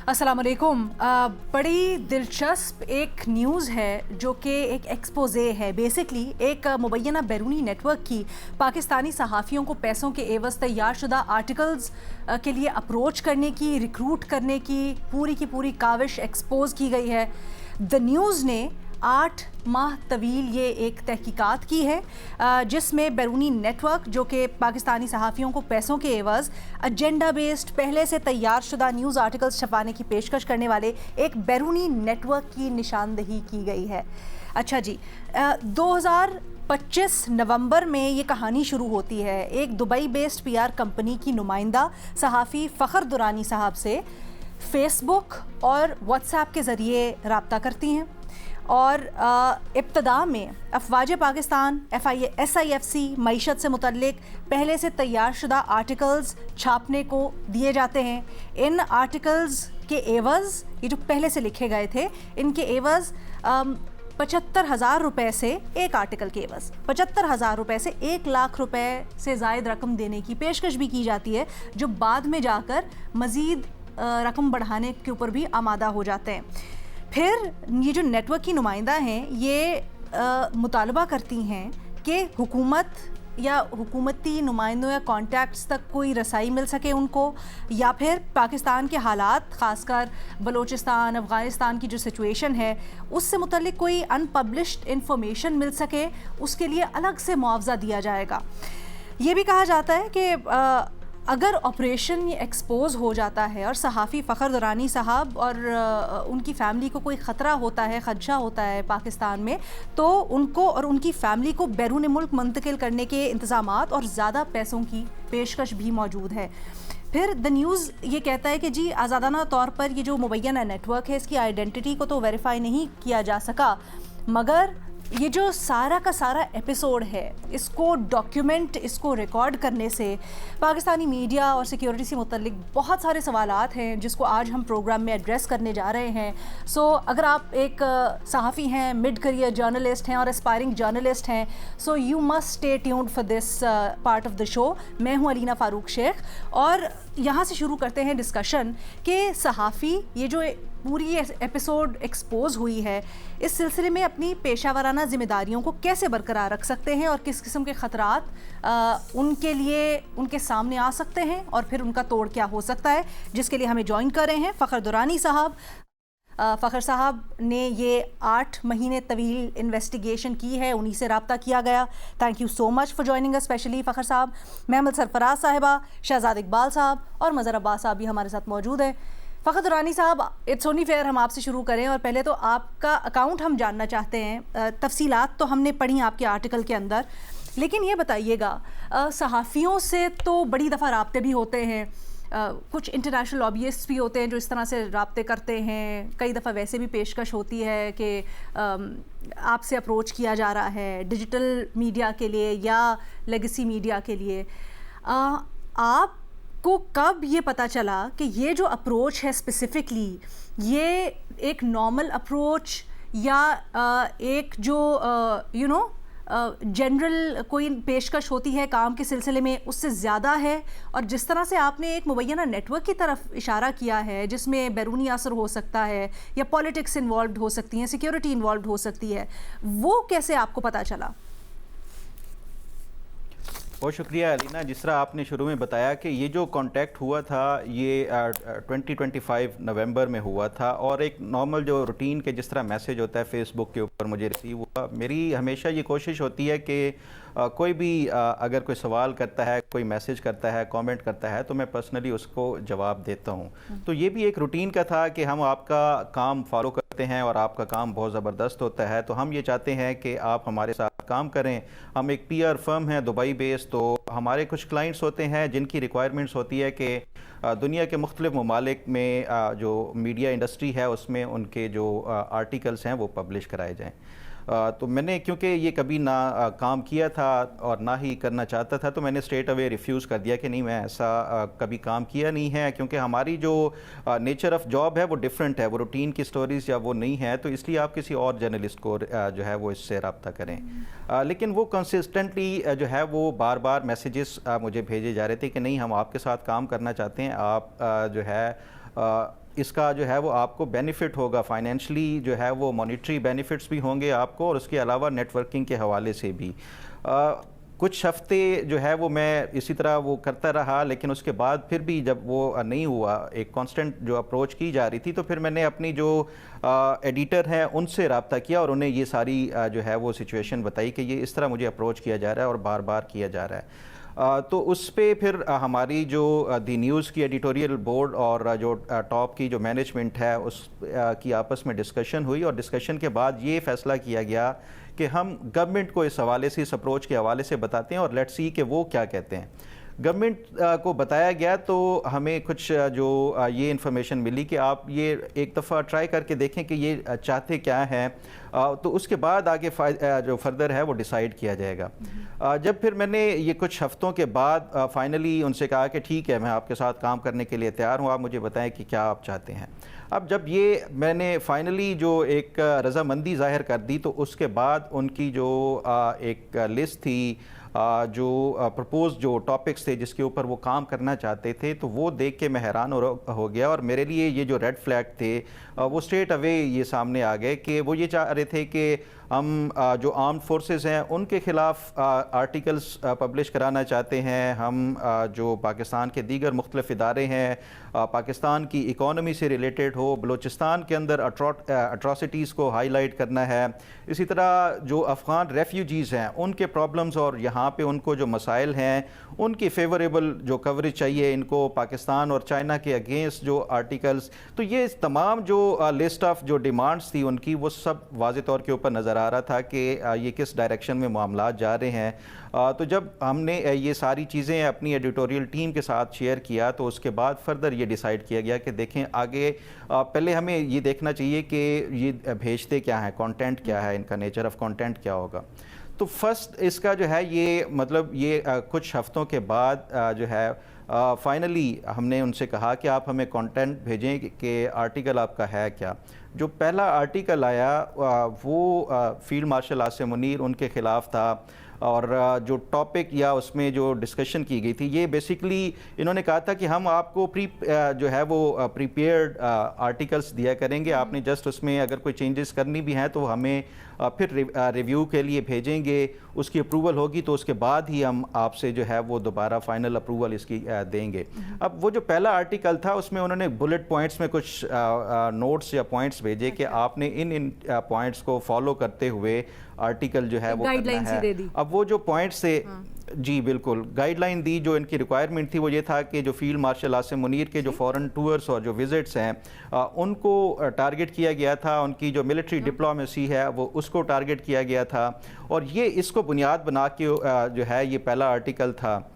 अस्सलाम वालेकुम। बड़ी दिलचस्प एक न्यूज़ है जो कि एक एक्सपोजे है। बेसिकली एक मुबैना बैरूनी नेटवर्क की पाकिस्तानी सहाफ़ियों को पैसों के एवज़ तैयार शुदा आर्टिकल्स के लिए अप्रोच करने की, रिक्रूट करने की पूरी काविश एक्सपोज की गई है। द न्यूज़ ने 8 माह तवील ये एक तहकीकात की है जिसमें बैरूनी नेटवर्क जो कि पाकिस्तानी सहाफ़ियों को पैसों के एवज़ एजेंडा बेस्ड पहले से तैयार शुदा न्यूज़ आर्टिकल्स छपाने की पेशकश करने वाले एक बैरूनी नेटवर्क की निशानदही की गई है। अच्छा जी, 2025 नवंबर में ये कहानी शुरू होती है। एक दुबई बेस्ड PR कंपनी की नुमाइंदा सहाफ़ी फ़खर दुरानी साहब से फ़ेसबुक और व्हाट्सएप के ज़रिए रब्ता करती हैं और इब्तदा में अफवाज पाकिस्तान SIFC मईशत से मुतल्लिक पहले से तैयार शुदा आर्टिकल्स छापने को दिए जाते हैं। इन आर्टिकल्स के एवज़, ये जो पहले से लिखे गए थे, इनके एवज़ 75,000 रुपये से एक आर्टिकल के एवज़ 75,000 रुपये से 1 लाख रुपए से ज़ायद रकम देने की पेशकश भी की जाती है, जो बाद में जाकर मज़ीद रकम बढ़ाने के ऊपर भी आमादा हो जाते हैं। फिर ये जो नेटवर्क की नुमाइंदा हैं ये मुतालबा करती हैं कि हुकूमत या हुकूमती नुमाइंदों या कॉन्टैक्ट्स तक कोई रसाई मिल सके उनको, या फिर पाकिस्तान के हालात ख़ासकर बलूचिस्तान अफ़गानिस्तान की जो सिचुएशन है उससे मुतल्लिक कोई अनपब्लिश्ड इंफॉर्मेशन मिल सके, उसके लिए अलग से मुआवजा दिया जाएगा। ये भी कहा जाता है कि अगर ऑपरेशन ये एक्सपोज हो जाता है और सहाफ़ी फ़खर दुरानी साहब और उनकी फ़ैमिली को कोई ख़तरा होता है, ख़दशा होता है पाकिस्तान में, तो उनको और उनकी फ़ैमिली को बैरून मुल्क मुंतकिल करने के इंतज़ामात और ज़्यादा पैसों की पेशकश भी मौजूद है। फिर द न्यूज़ ये कहता है कि जी आज़ादाना तौर पर ये जो मुबैना नेटवर्क है इसकी आइडेंटिटी को तो वेरीफाई नहीं किया जा सका, मगर ये जो सारा का सारा एपिसोड है इसको डॉक्यूमेंट, इसको रिकॉर्ड करने से पाकिस्तानी मीडिया और सिक्योरिटी से मुतल्लिक बहुत सारे सवालात हैं जिसको आज हम प्रोग्राम में एड्रेस करने जा रहे हैं। सो अगर आप एक सहाफ़ी हैं, मिड करियर जर्नलिस्ट हैं और एस्पायरिंग जर्नलिस्ट हैं, so you must stay tuned for this part of the show. मैं हूँ अलीना फ़ारूक शेख और यहाँ से शुरू करते हैं डिस्कशन कि सहाफ़ी ये जो पूरी एपिसोड एक्सपोज हुई है इस सिलसिले में अपनी पेशावराना ज़िम्मेदारियों को कैसे बरकरार रख सकते हैं और किस किस्म के ख़तरात उनके लिए उनके सामने आ सकते हैं और फिर उनका तोड़ क्या हो सकता है, जिसके लिए हमें ज्वाइन कर रहे हैं फ़खर दुरानी साहब। फ़खर साहब ने ये 8 महीने तवील इन्वेस्टिगेशन की है, उन्हीं से रब्ता किया गया। Thank you so much for joining us specially Fakhar साहब। महमद सरफराज साहिबा, शहजाद इकबाल साहब और मज़हर अब्बास साहब भी हमारे साथ मौजूद हैं। फ़खर दुरानी साहब, इट्स ओनली फेयर हम आपसे शुरू करें और पहले तो आपका अकाउंट हम जानना चाहते हैं। तफसीलात तो हमने पढ़ी आपके आर्टिकल के अंदर, लेकिन ये बताइएगा सहाफ़ियों से तो बड़ी दफ़ा राब्ते भी होते हैं, कुछ इंटरनेशनल लॉबियिस्ट भी होते हैं जो इस तरह से राब्ते करते हैं, कई दफ़ा वैसे भी पेशकश होती है कि आपसे अप्रोच किया जा रहा है डिजिटल मीडिया के लिए या लेगेसी मीडिया के लिए। आप को कब ये पता चला कि ये जो अप्रोच है स्पेसिफ़िकली ये एक नॉर्मल अप्रोच या एक जो जनरल कोई पेशकश होती है काम के सिलसिले में उससे ज़्यादा है? और जिस तरह से आपने एक मुबैना नेटवर्क की तरफ इशारा किया है जिसमें बैरूनी असर हो सकता है या पॉलिटिक्स इन्वॉल्व हो सकती हैं, सिक्योरिटी इन्वॉल्व हो सकती है, वो कैसे आपको पता चला? बहुत शुक्रिया अलीना। जिस तरह आपने शुरू में बताया कि ये जो कांटेक्ट हुआ था ये 2025 नवंबर में हुआ था और एक नॉर्मल जो रूटीन के जिस तरह मैसेज होता है फेसबुक के ऊपर मुझे रिसीव हुआ। मेरी हमेशा ये कोशिश होती है कि कोई भी अगर कोई सवाल करता है, कोई मैसेज करता है, कमेंट करता है तो मैं पर्सनली उसको जवाब देता हूँ। तो ये भी एक रूटीन का था कि हम आपका काम फॉलो करते हैं और आपका काम बहुत ज़बरदस्त होता है, तो हम ये चाहते हैं कि आप हमारे साथ काम करें। हम एक PR फर्म है दुबई बेस्ड, तो हमारे कुछ क्लाइंट्स होते हैं जिनकी रिक्वायरमेंट्स होती है कि दुनिया के मुख्तलिफ ममालिक में जो मीडिया इंडस्ट्री है उसमें उनके जो आर्टिकल्स हैं वो पब्लिश कराए जाएँ। तो मैंने क्योंकि ये कभी ना काम किया था और ना ही करना चाहता था, तो मैंने स्ट्रेट अवे रिफ्यूज़ कर दिया कि नहीं, मैं ऐसा कभी काम किया नहीं है, क्योंकि हमारी जो नेचर ऑफ जॉब है वो डिफरेंट है, वो रूटीन की स्टोरीज़ या वो नहीं है, तो इसलिए आप किसी और जर्नलिस्ट को जो है वो इससे रब्ता करें। लेकिन वो कंसिस्टेंटली जो है वो बार बार मैसेजेस मुझे भेजे जा रहे थे कि नहीं, हम आपके साथ काम करना चाहते हैं, आप जो है इसका जो है वो आपको बेनिफिट होगा, फाइनेंशली जो है वो मॉनिटरी बेनिफिट्स भी होंगे आपको, और उसके अलावा नेटवर्किंग के हवाले से भी। कुछ हफ्ते जो है वो मैं इसी तरह वो करता रहा, लेकिन उसके बाद फिर भी जब वो नहीं हुआ, एक कांस्टेंट जो अप्रोच की जा रही थी, तो फिर मैंने अपनी जो एडिटर हैं उनसे रब्ता किया और उन्हें ये सारी जो है वो सिचुएशन बताई कि ये इस तरह मुझे अप्रोच किया जा रहा है और बार बार किया जा रहा है। तो उस पे फिर हमारी जो दी न्यूज़ की एडिटोरियल बोर्ड और जो टॉप की जो मैनेजमेंट है उस की आपस में डिस्कशन हुई, और डिस्कशन के बाद ये फैसला किया गया कि हम गवर्नमेंट को इस हवाले से, इस अप्रोच के हवाले से बताते हैं और लेट्स सी कि वो क्या कहते हैं। गवर्नमेंट को बताया गया तो हमें कुछ जो ये इन्फॉर्मेशन मिली कि आप ये एक दफ़ा ट्राई करके देखें कि ये चाहते क्या हैं, तो उसके बाद आगे जो फर्दर है वो डिसाइड किया जाएगा। जब फिर मैंने ये कुछ हफ्तों के बाद फाइनली उनसे कहा कि ठीक है, मैं आपके साथ काम करने के लिए तैयार हूँ, आप मुझे बताएं कि क्या आप चाहते हैं। अब जब ये मैंने फाइनली जो एक रज़ामंदी ज़ाहिर कर दी, तो उसके बाद उनकी जो एक लिस्ट थी, जो प्रपोज जो टॉपिक्स थे जिसके ऊपर वो काम करना चाहते थे, तो वो देख के मैं हैरान हो गया। और मेरे लिए ये जो रेड फ्लैग थे वो स्ट्रेट अवे ये सामने आ गए कि वो ये चाह रहे थे कि हम जो आर्म्ड फोर्सेस हैं उनके ख़िलाफ़ आर्टिकल्स पब्लिश कराना चाहते हैं, हम जो पाकिस्तान के दीगर मुख्तलिफ इदारे हैं, पाकिस्तान की इकॉनमी से रिलेटेड हो, बलूचिस्तान के अंदर अट्रॉसिटीज़ को हाईलाइट करना है। इसी तरह जो अफ़गान रेफ्यूजीज़ हैं उनके प्रॉब्लम्स और यहाँ पे उनको जो मसाइल हैं उनकी फेवरेबल जो कवरेज चाहिए इनको, पाकिस्तान और चाइना के अगेंस्ट जो आर्टिकल्स, तो ये तमाम जो लिस्ट ऑफ जो डिमांड्स थी उनकी, वो सब वाज़े तौर के ऊपर नज़र आ रहा था कि ये किस डायरेक्शन में मामला जा रहे हैं। तो जब हमने ये सारी चीज़ें अपनी एडिटोरियल टीम के साथ शेयर किया, तो उसके बाद फर्दर ये डिसाइड किया गया कि देखें आगे पहले हमें ये देखना चाहिए कि ये भेजते क्या हैं, कंटेंट क्या है, इनका नेचर ऑफ कंटेंट क्या होगा। तो फर्स्ट इसका जो है ये मतलब ये कुछ हफ्तों के बाद जो है फाइनली हमने उनसे कहा कि आप हमें कंटेंट भेजें कि आर्टिकल आपका है क्या। जो पहला आर्टिकल आया वो फील्ड मार्शल आसिम मुनीर उनके ख़िलाफ़ था, और जो टॉपिक या उसमें जो डिस्कशन की गई थी, ये बेसिकली इन्होंने कहा था कि हम आपको जो है वो प्रीपेयर्ड आर्टिकल्स दिया करेंगे, आपने जस्ट उसमें अगर कोई चेंजेस करनी भी हैं तो हमें फिर रिव्यू के लिए भेजेंगे, उसकी अप्रूवल होगी तो उसके बाद ही हम आपसे जो है वो दोबारा फाइनल अप्रूवल इसकी देंगे। अब वो जो पहला आर्टिकल था उसमें उन्होंने बुलेट पॉइंट्स में कुछ नोट्स या पॉइंट्स भेजे कि आपने इन पॉइंट्स को फॉलो करते हुए आर्टिकल जो है वो करना है। अब वो जो पॉइंट्स थे, जी बिल्कुल गाइडलाइन दी, जो इनकी रिक्वायरमेंट थी वो ये था कि जो फील्ड मार्शल आसिम मुनीर के जो फॉरेन टूर्स और जो विजिट्स हैं उनको टारगेट किया गया था, उनकी जो मिलिट्री डिप्लोमेसी है वो उसको टारगेट किया गया था, और ये इसको बुनियाद बना के जो है ये पहला आर्टिकल था।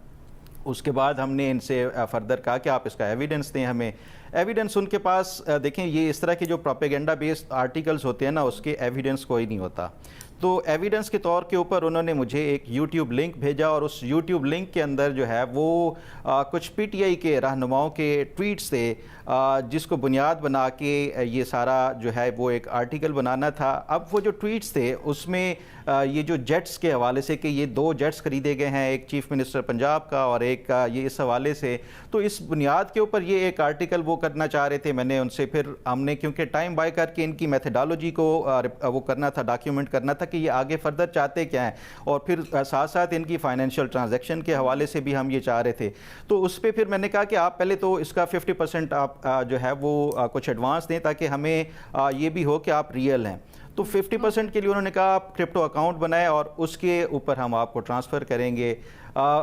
उसके बाद हमने इनसे फर्दर कहा कि आप इसका एविडेंस दें हमें। एविडेंस उनके पास देखें, ये इस तरह के जो प्रोपेगेंडा बेस्ड आर्टिकल्स होते हैं ना, उसके एविडेंस कोई नहीं होता। तो एविडेंस के तौर के ऊपर उन्होंने मुझे एक यूट्यूब लिंक भेजा, और उस यूट्यूब लिंक के अंदर जो है वो कुछ पीटीआई के रहनुमाओं के ट्वीट्स थे, जिसको बुनियाद बना के ये सारा जो है वो एक आर्टिकल बनाना था। अब वो जो ट्वीट्स थे उसमें ये जो जेट्स के हवाले से कि ये 2 जेट्स खरीदे गए हैं, एक चीफ मिनिस्टर पंजाब का और एक ये इस हवाले से, तो इस बुनियाद के ऊपर ये एक आर्टिकल वो करना चाह रहे थे। मैंने उनसे फिर हमने क्योंकि टाइम बाय करके इनकी मेथडोलॉजी को वो करना था, डॉक्यूमेंट करना था कि ये आगे फर्दर चाहते क्या हैं, और फिर साथ साथ इनकी फाइनेंशियल ट्रांजैक्शन के हवाले से भी हम ये चाह रहे थे। तो उस पर फिर मैंने कहा कि आप पहले तो इसका 50% आप जो है वो कुछ एडवांस दें, ताकि हमें ये भी हो कि आप रियल हैं। तो 50% के लिए उन्होंने कहा आप क्रिप्टो अकाउंट बनाएं और उसके ऊपर हम आपको ट्रांसफ़र करेंगे।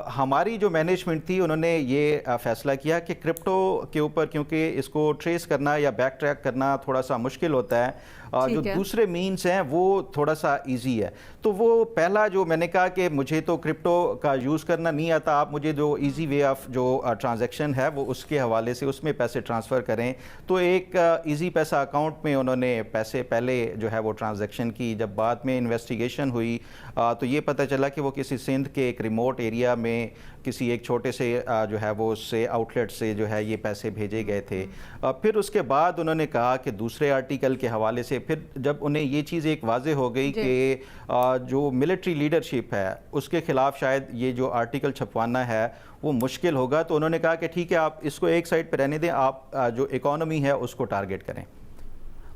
हमारी जो मैनेजमेंट थी उन्होंने ये फ़ैसला किया कि क्रिप्टो के ऊपर क्योंकि इसको ट्रेस करना या बैक ट्रैक करना थोड़ा सा मुश्किल होता है, जो दूसरे मीन्स हैं वो थोड़ा सा इजी है। तो वो पहला जो मैंने कहा कि मुझे तो क्रिप्टो का यूज़ करना नहीं आता, आप मुझे जो इजी वे ऑफ जो ट्रांजैक्शन है वो उसके हवाले से उसमें पैसे ट्रांसफ़र करें। तो एक इजी पैसा अकाउंट में उन्होंने पैसे पहले जो है वो ट्रांजैक्शन की। जब बाद में इन्वेस्टिगेशन हुई तो ये पता चला कि वो किसी सिंध के एक रिमोट एरिया में किसी एक छोटे से जो है वो उससे आउटलेट से जो है ये पैसे भेजे गए थे। फिर उसके बाद उन्होंने कहा कि दूसरे आर्टिकल के हवाले से फिर जब उन्हें ये चीज़ एक वाज़े हो गई कि जो मिलिट्री लीडरशिप है उसके ख़िलाफ़ शायद ये जो आर्टिकल छपवाना है वो मुश्किल होगा, तो उन्होंने कहा कि ठीक है आप इसको एक साइड पर रहने दें, आप जो इकॉनमी है उसको टारगेट करें।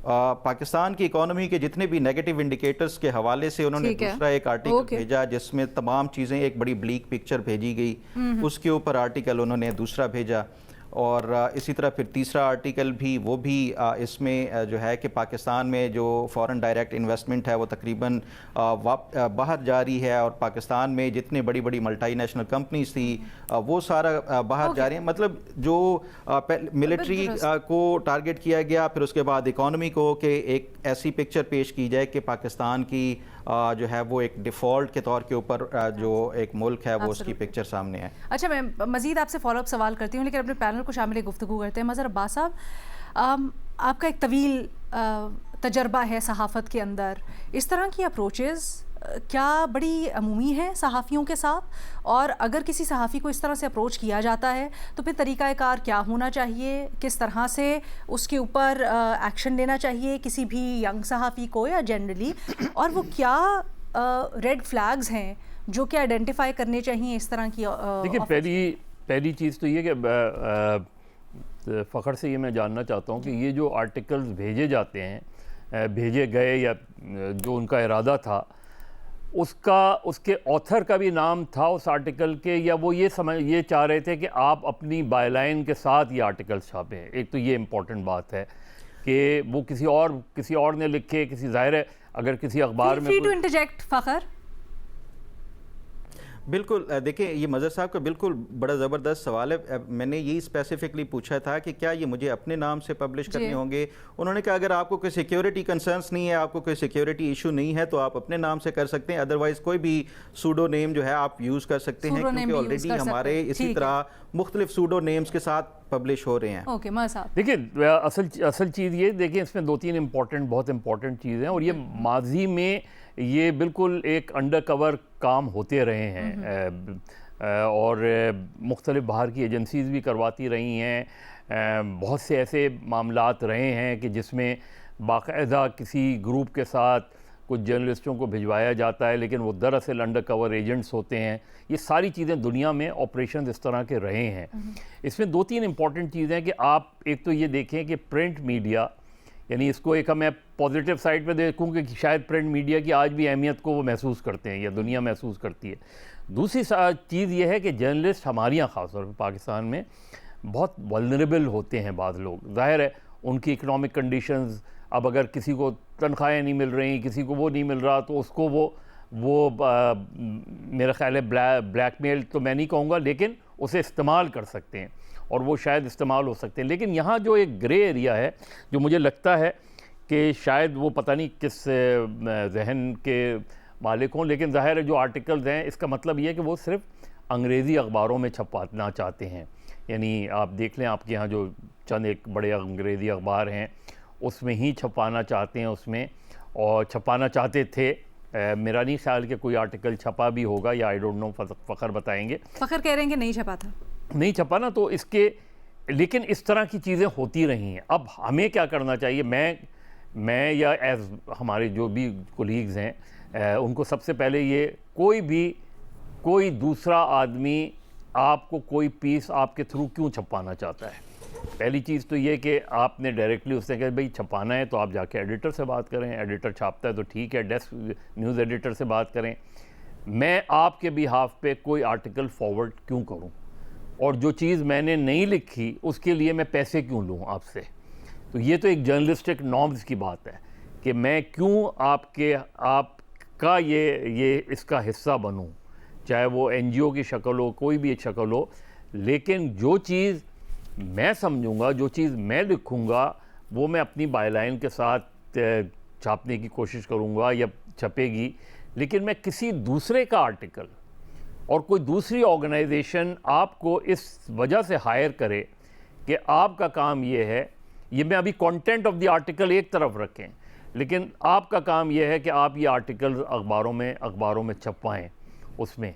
पाकिस्तान की इकोनॉमी के जितने भी नेगेटिव इंडिकेटर्स के हवाले से उन्होंने दूसरा एक आर्टिकल भेजा जिसमें तमाम चीज़ें, एक बड़ी ब्लीक पिक्चर भेजी गई, उसके ऊपर आर्टिकल उन्होंने दूसरा भेजा। और इसी तरह फिर तीसरा आर्टिकल भी वो भी इसमें जो है कि पाकिस्तान में जो फॉरेन डायरेक्ट इन्वेस्टमेंट है वो तकरीबन बाहर जा रही है, और पाकिस्तान में जितने बड़ी बड़ी मल्टीनेशनल कंपनीज थी वो सारा बाहर जा रही हैं। मतलब जो मिलिट्री को टारगेट किया गया, फिर उसके बाद इकॉनमी को कि एक ऐसी पिक्चर पेश की जाए कि पाकिस्तान की जो है वो एक डिफ़ॉल्ट के तौर के ऊपर जो एक मुल्क है वो उसकी पिक्चर सामने है। अच्छा, मैं मज़ीद आपसे फॉलोअप सवाल करती हूँ, लेकिन अपने पैनल को शामिल गुफ्तगू करते हैं। मज़हर अब्बास साहब, आपका एक तवील तजर्बा है सहाफ़त के अंदर, इस तरह की अप्रोचेज़ क्या बड़ी अमूमी है सहाफ़ियों के साथ? और अगर किसी सहाफ़ी को इस तरह से अप्रोच किया जाता है तो फिर तरीक़ाकार क्या होना चाहिए, किस तरह से उसके ऊपर एक्शन लेना चाहिए किसी भी यंग सहाफ़ी को या जनरली, और वो क्या रेड फ्लैग्स हैं जो कि आइडेंटिफाई करने चाहिए इस तरह की? देखिए, पहली चीज़ तो ये कि फ़खर से ये मैं जानना चाहता हूँ कि ये जो आर्टिकल्स भेजे जाते हैं, भेजे गए या जो उनका इरादा था उसके ऑथर का भी नाम था उस आर्टिकल के, या वो ये चाह रहे थे कि आप अपनी बायलाइन के साथ ये आर्टिकल्स छापें? एक तो ये इम्पोर्टेंट बात है कि वो किसी और ने लिखे, किसी ज़ाहिर है अगर किसी अखबार में टू इंटरजेक्ट फ़खर। बिल्कुल, देखिए ये मज़हर साहब का बिल्कुल बड़ा ज़बरदस्त सवाल है। मैंने यही स्पेसिफिकली पूछा था कि क्या ये मुझे अपने नाम से पब्लिश करने होंगे। उन्होंने कहा अगर आपको कोई सिक्योरिटी कंसर्न्स नहीं है, आपको कोई सिक्योरिटी इशू नहीं है तो आप अपने नाम से कर सकते हैं, अदरवाइज़ कोई भी सूडो नेम जो है आप यूज़ कर सकते हैं, क्योंकि ऑलरेडी हमारे इसी तरह मुख्तलिफ सूडो नेम्स के साथ पब्लिश हो रहे हैं। ओके, देखिए असल चीज़ ये देखिए, इसमें दो तीन बहुत इंपॉर्टेंट चीज़ें हैं, और ये माजी में ये बिल्कुल एक अंडर कवर काम होते रहे हैं, और मुख्तलिफ बाहर की एजेंसीज़ भी करवाती रही हैं। बहुत से ऐसे मामलात रहे हैं कि जिसमें बाकायदा किसी ग्रुप के साथ कुछ जर्नलिस्टों को भिजवाया जाता है, लेकिन वो दरअसल अंडर कवर एजेंट्स होते हैं। ये सारी चीज़ें दुनिया में ऑपरेशन इस तरह के रहे हैं। इसमें दो तीन इंपॉर्टेंट चीज़ें हैं कि आप एक तो ये देखें कि प्रिंट मीडिया, यानी इसको एक मैं पॉजिटिव साइड पे देखूं कि शायद प्रिंट मीडिया की आज भी अहमियत को वो महसूस करते हैं या दुनिया महसूस करती है। दूसरी चीज़ ये है कि जर्नलिस्ट हमारे यहाँ ख़ासतौर पर पाकिस्तान में बहुत वल्नरेबल होते हैं। बाद लोग ज़ाहिर है उनकी इकनॉमिक कंडीशंस, अब अगर किसी को तनख्वाहें नहीं मिल रही, किसी को वो नहीं मिल रहा, तो उसको वो मेरा ख्याल है ब्लैकमेल तो मैं नहीं कहूँगा, लेकिन उसे इस्तेमाल कर सकते हैं और वो शायद इस्तेमाल हो सकते हैं। लेकिन यहाँ जो एक ग्रे एरिया है जो मुझे लगता है कि शायद वो पता नहीं किस जहन के मालिक हों, लेकिन ज़ाहिर है जो आर्टिकल्स हैं इसका मतलब ये है कि वो सिर्फ अंग्रेज़ी अखबारों में छपवाना चाहते हैं। यानी आप देख लें, आपके यहाँ जो चंद एक बड़े अंग्रेज़ी अखबार हैं उसमें ही छपवाना चाहते हैं, उसमें और छपाना चाहते थे। मेरा नहीं ख्याल कि कोई आर्टिकल छपा भी होगा, या आई डोंट नो, फ़खर बताएंगे। फ़खर कह रहे हैं कि नहीं छपा था, नहीं छपा ना, तो इसके, लेकिन इस तरह की चीज़ें होती रही हैं। अब हमें क्या करना चाहिए? मैं या एज हमारे जो भी कोलीग्स हैं उनको सबसे पहले ये, कोई दूसरा आदमी आपको कोई पीस आपके थ्रू क्यों छपाना चाहता है? पहली चीज़ तो ये कि आपने डायरेक्टली उससे कहा भाई छपाना है तो आप जाके एडिटर से बात करें, एडिटर छापता है तो ठीक है, डेस्क न्यूज़ एडिटर से बात करें। मैं आपके बिहाफ पे कोई आर्टिकल फॉरवर्ड क्यों करूं? और जो चीज़ मैंने नहीं लिखी उसके लिए मैं पैसे क्यों लूं आपसे? तो ये तो एक जर्नलिस्टिक नॉर्म्स की बात है कि मैं क्यों आपका ये इसका हिस्सा बनूं, चाहे वो एनजीओ की शक्ल हो, कोई भी एक शक्ल हो। लेकिन जो चीज़ मैं समझूंगा, जो चीज़ मैं लिखूंगा, वो मैं अपनी बायलाइन के साथ छापने की कोशिश करूंगा या छपेगी। लेकिन मैं किसी दूसरे का आर्टिकल और कोई दूसरी ऑर्गेनाइजेशन आपको इस वजह से हायर करे कि आपका काम ये है, ये मैं अभी कंटेंट ऑफ द आर्टिकल एक तरफ रखें, लेकिन आपका काम ये है कि आप ये आर्टिकल अखबारों में छपवाएं उसमें,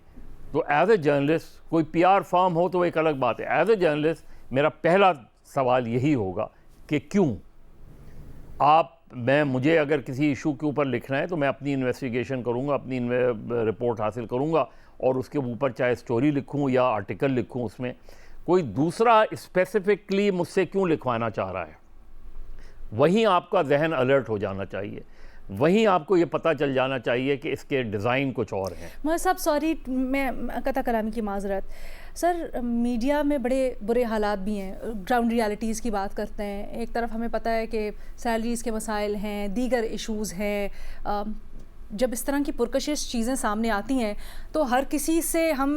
तो एज ए जर्नलिस्ट, कोई पीआर फर्म हो तो एक अलग बात है, एज ए जर्नलिस्ट मेरा पहला सवाल यही होगा कि क्यों मुझे अगर किसी इशू के ऊपर लिखना है तो मैं अपनी इन्वेस्टिगेशन करूंगा, अपनी रिपोर्ट हासिल करूंगा और उसके ऊपर चाहे स्टोरी लिखूं या आर्टिकल लिखूं, उसमें कोई दूसरा स्पेसिफिकली मुझसे क्यों लिखवाना चाह रहा है, वहीं आपका जहन अलर्ट हो जाना चाहिए, वहीं आपको ये पता चल जाना चाहिए कि इसके डिज़ाइन कुछ और हैं। मोहम्मद साहब सॉरी, मैं कता कलामी की माजरत सर, मीडिया में बड़े बुरे हालात भी हैं, ग्राउंड रियलिटीज़ की बात करते हैं, एक तरफ हमें पता है कि सैलरीज़ के मसाइल हैं, दीगर इश्यूज़ हैं, जब इस तरह की पुरकशिश चीज़ें सामने आती हैं तो हर किसी से हम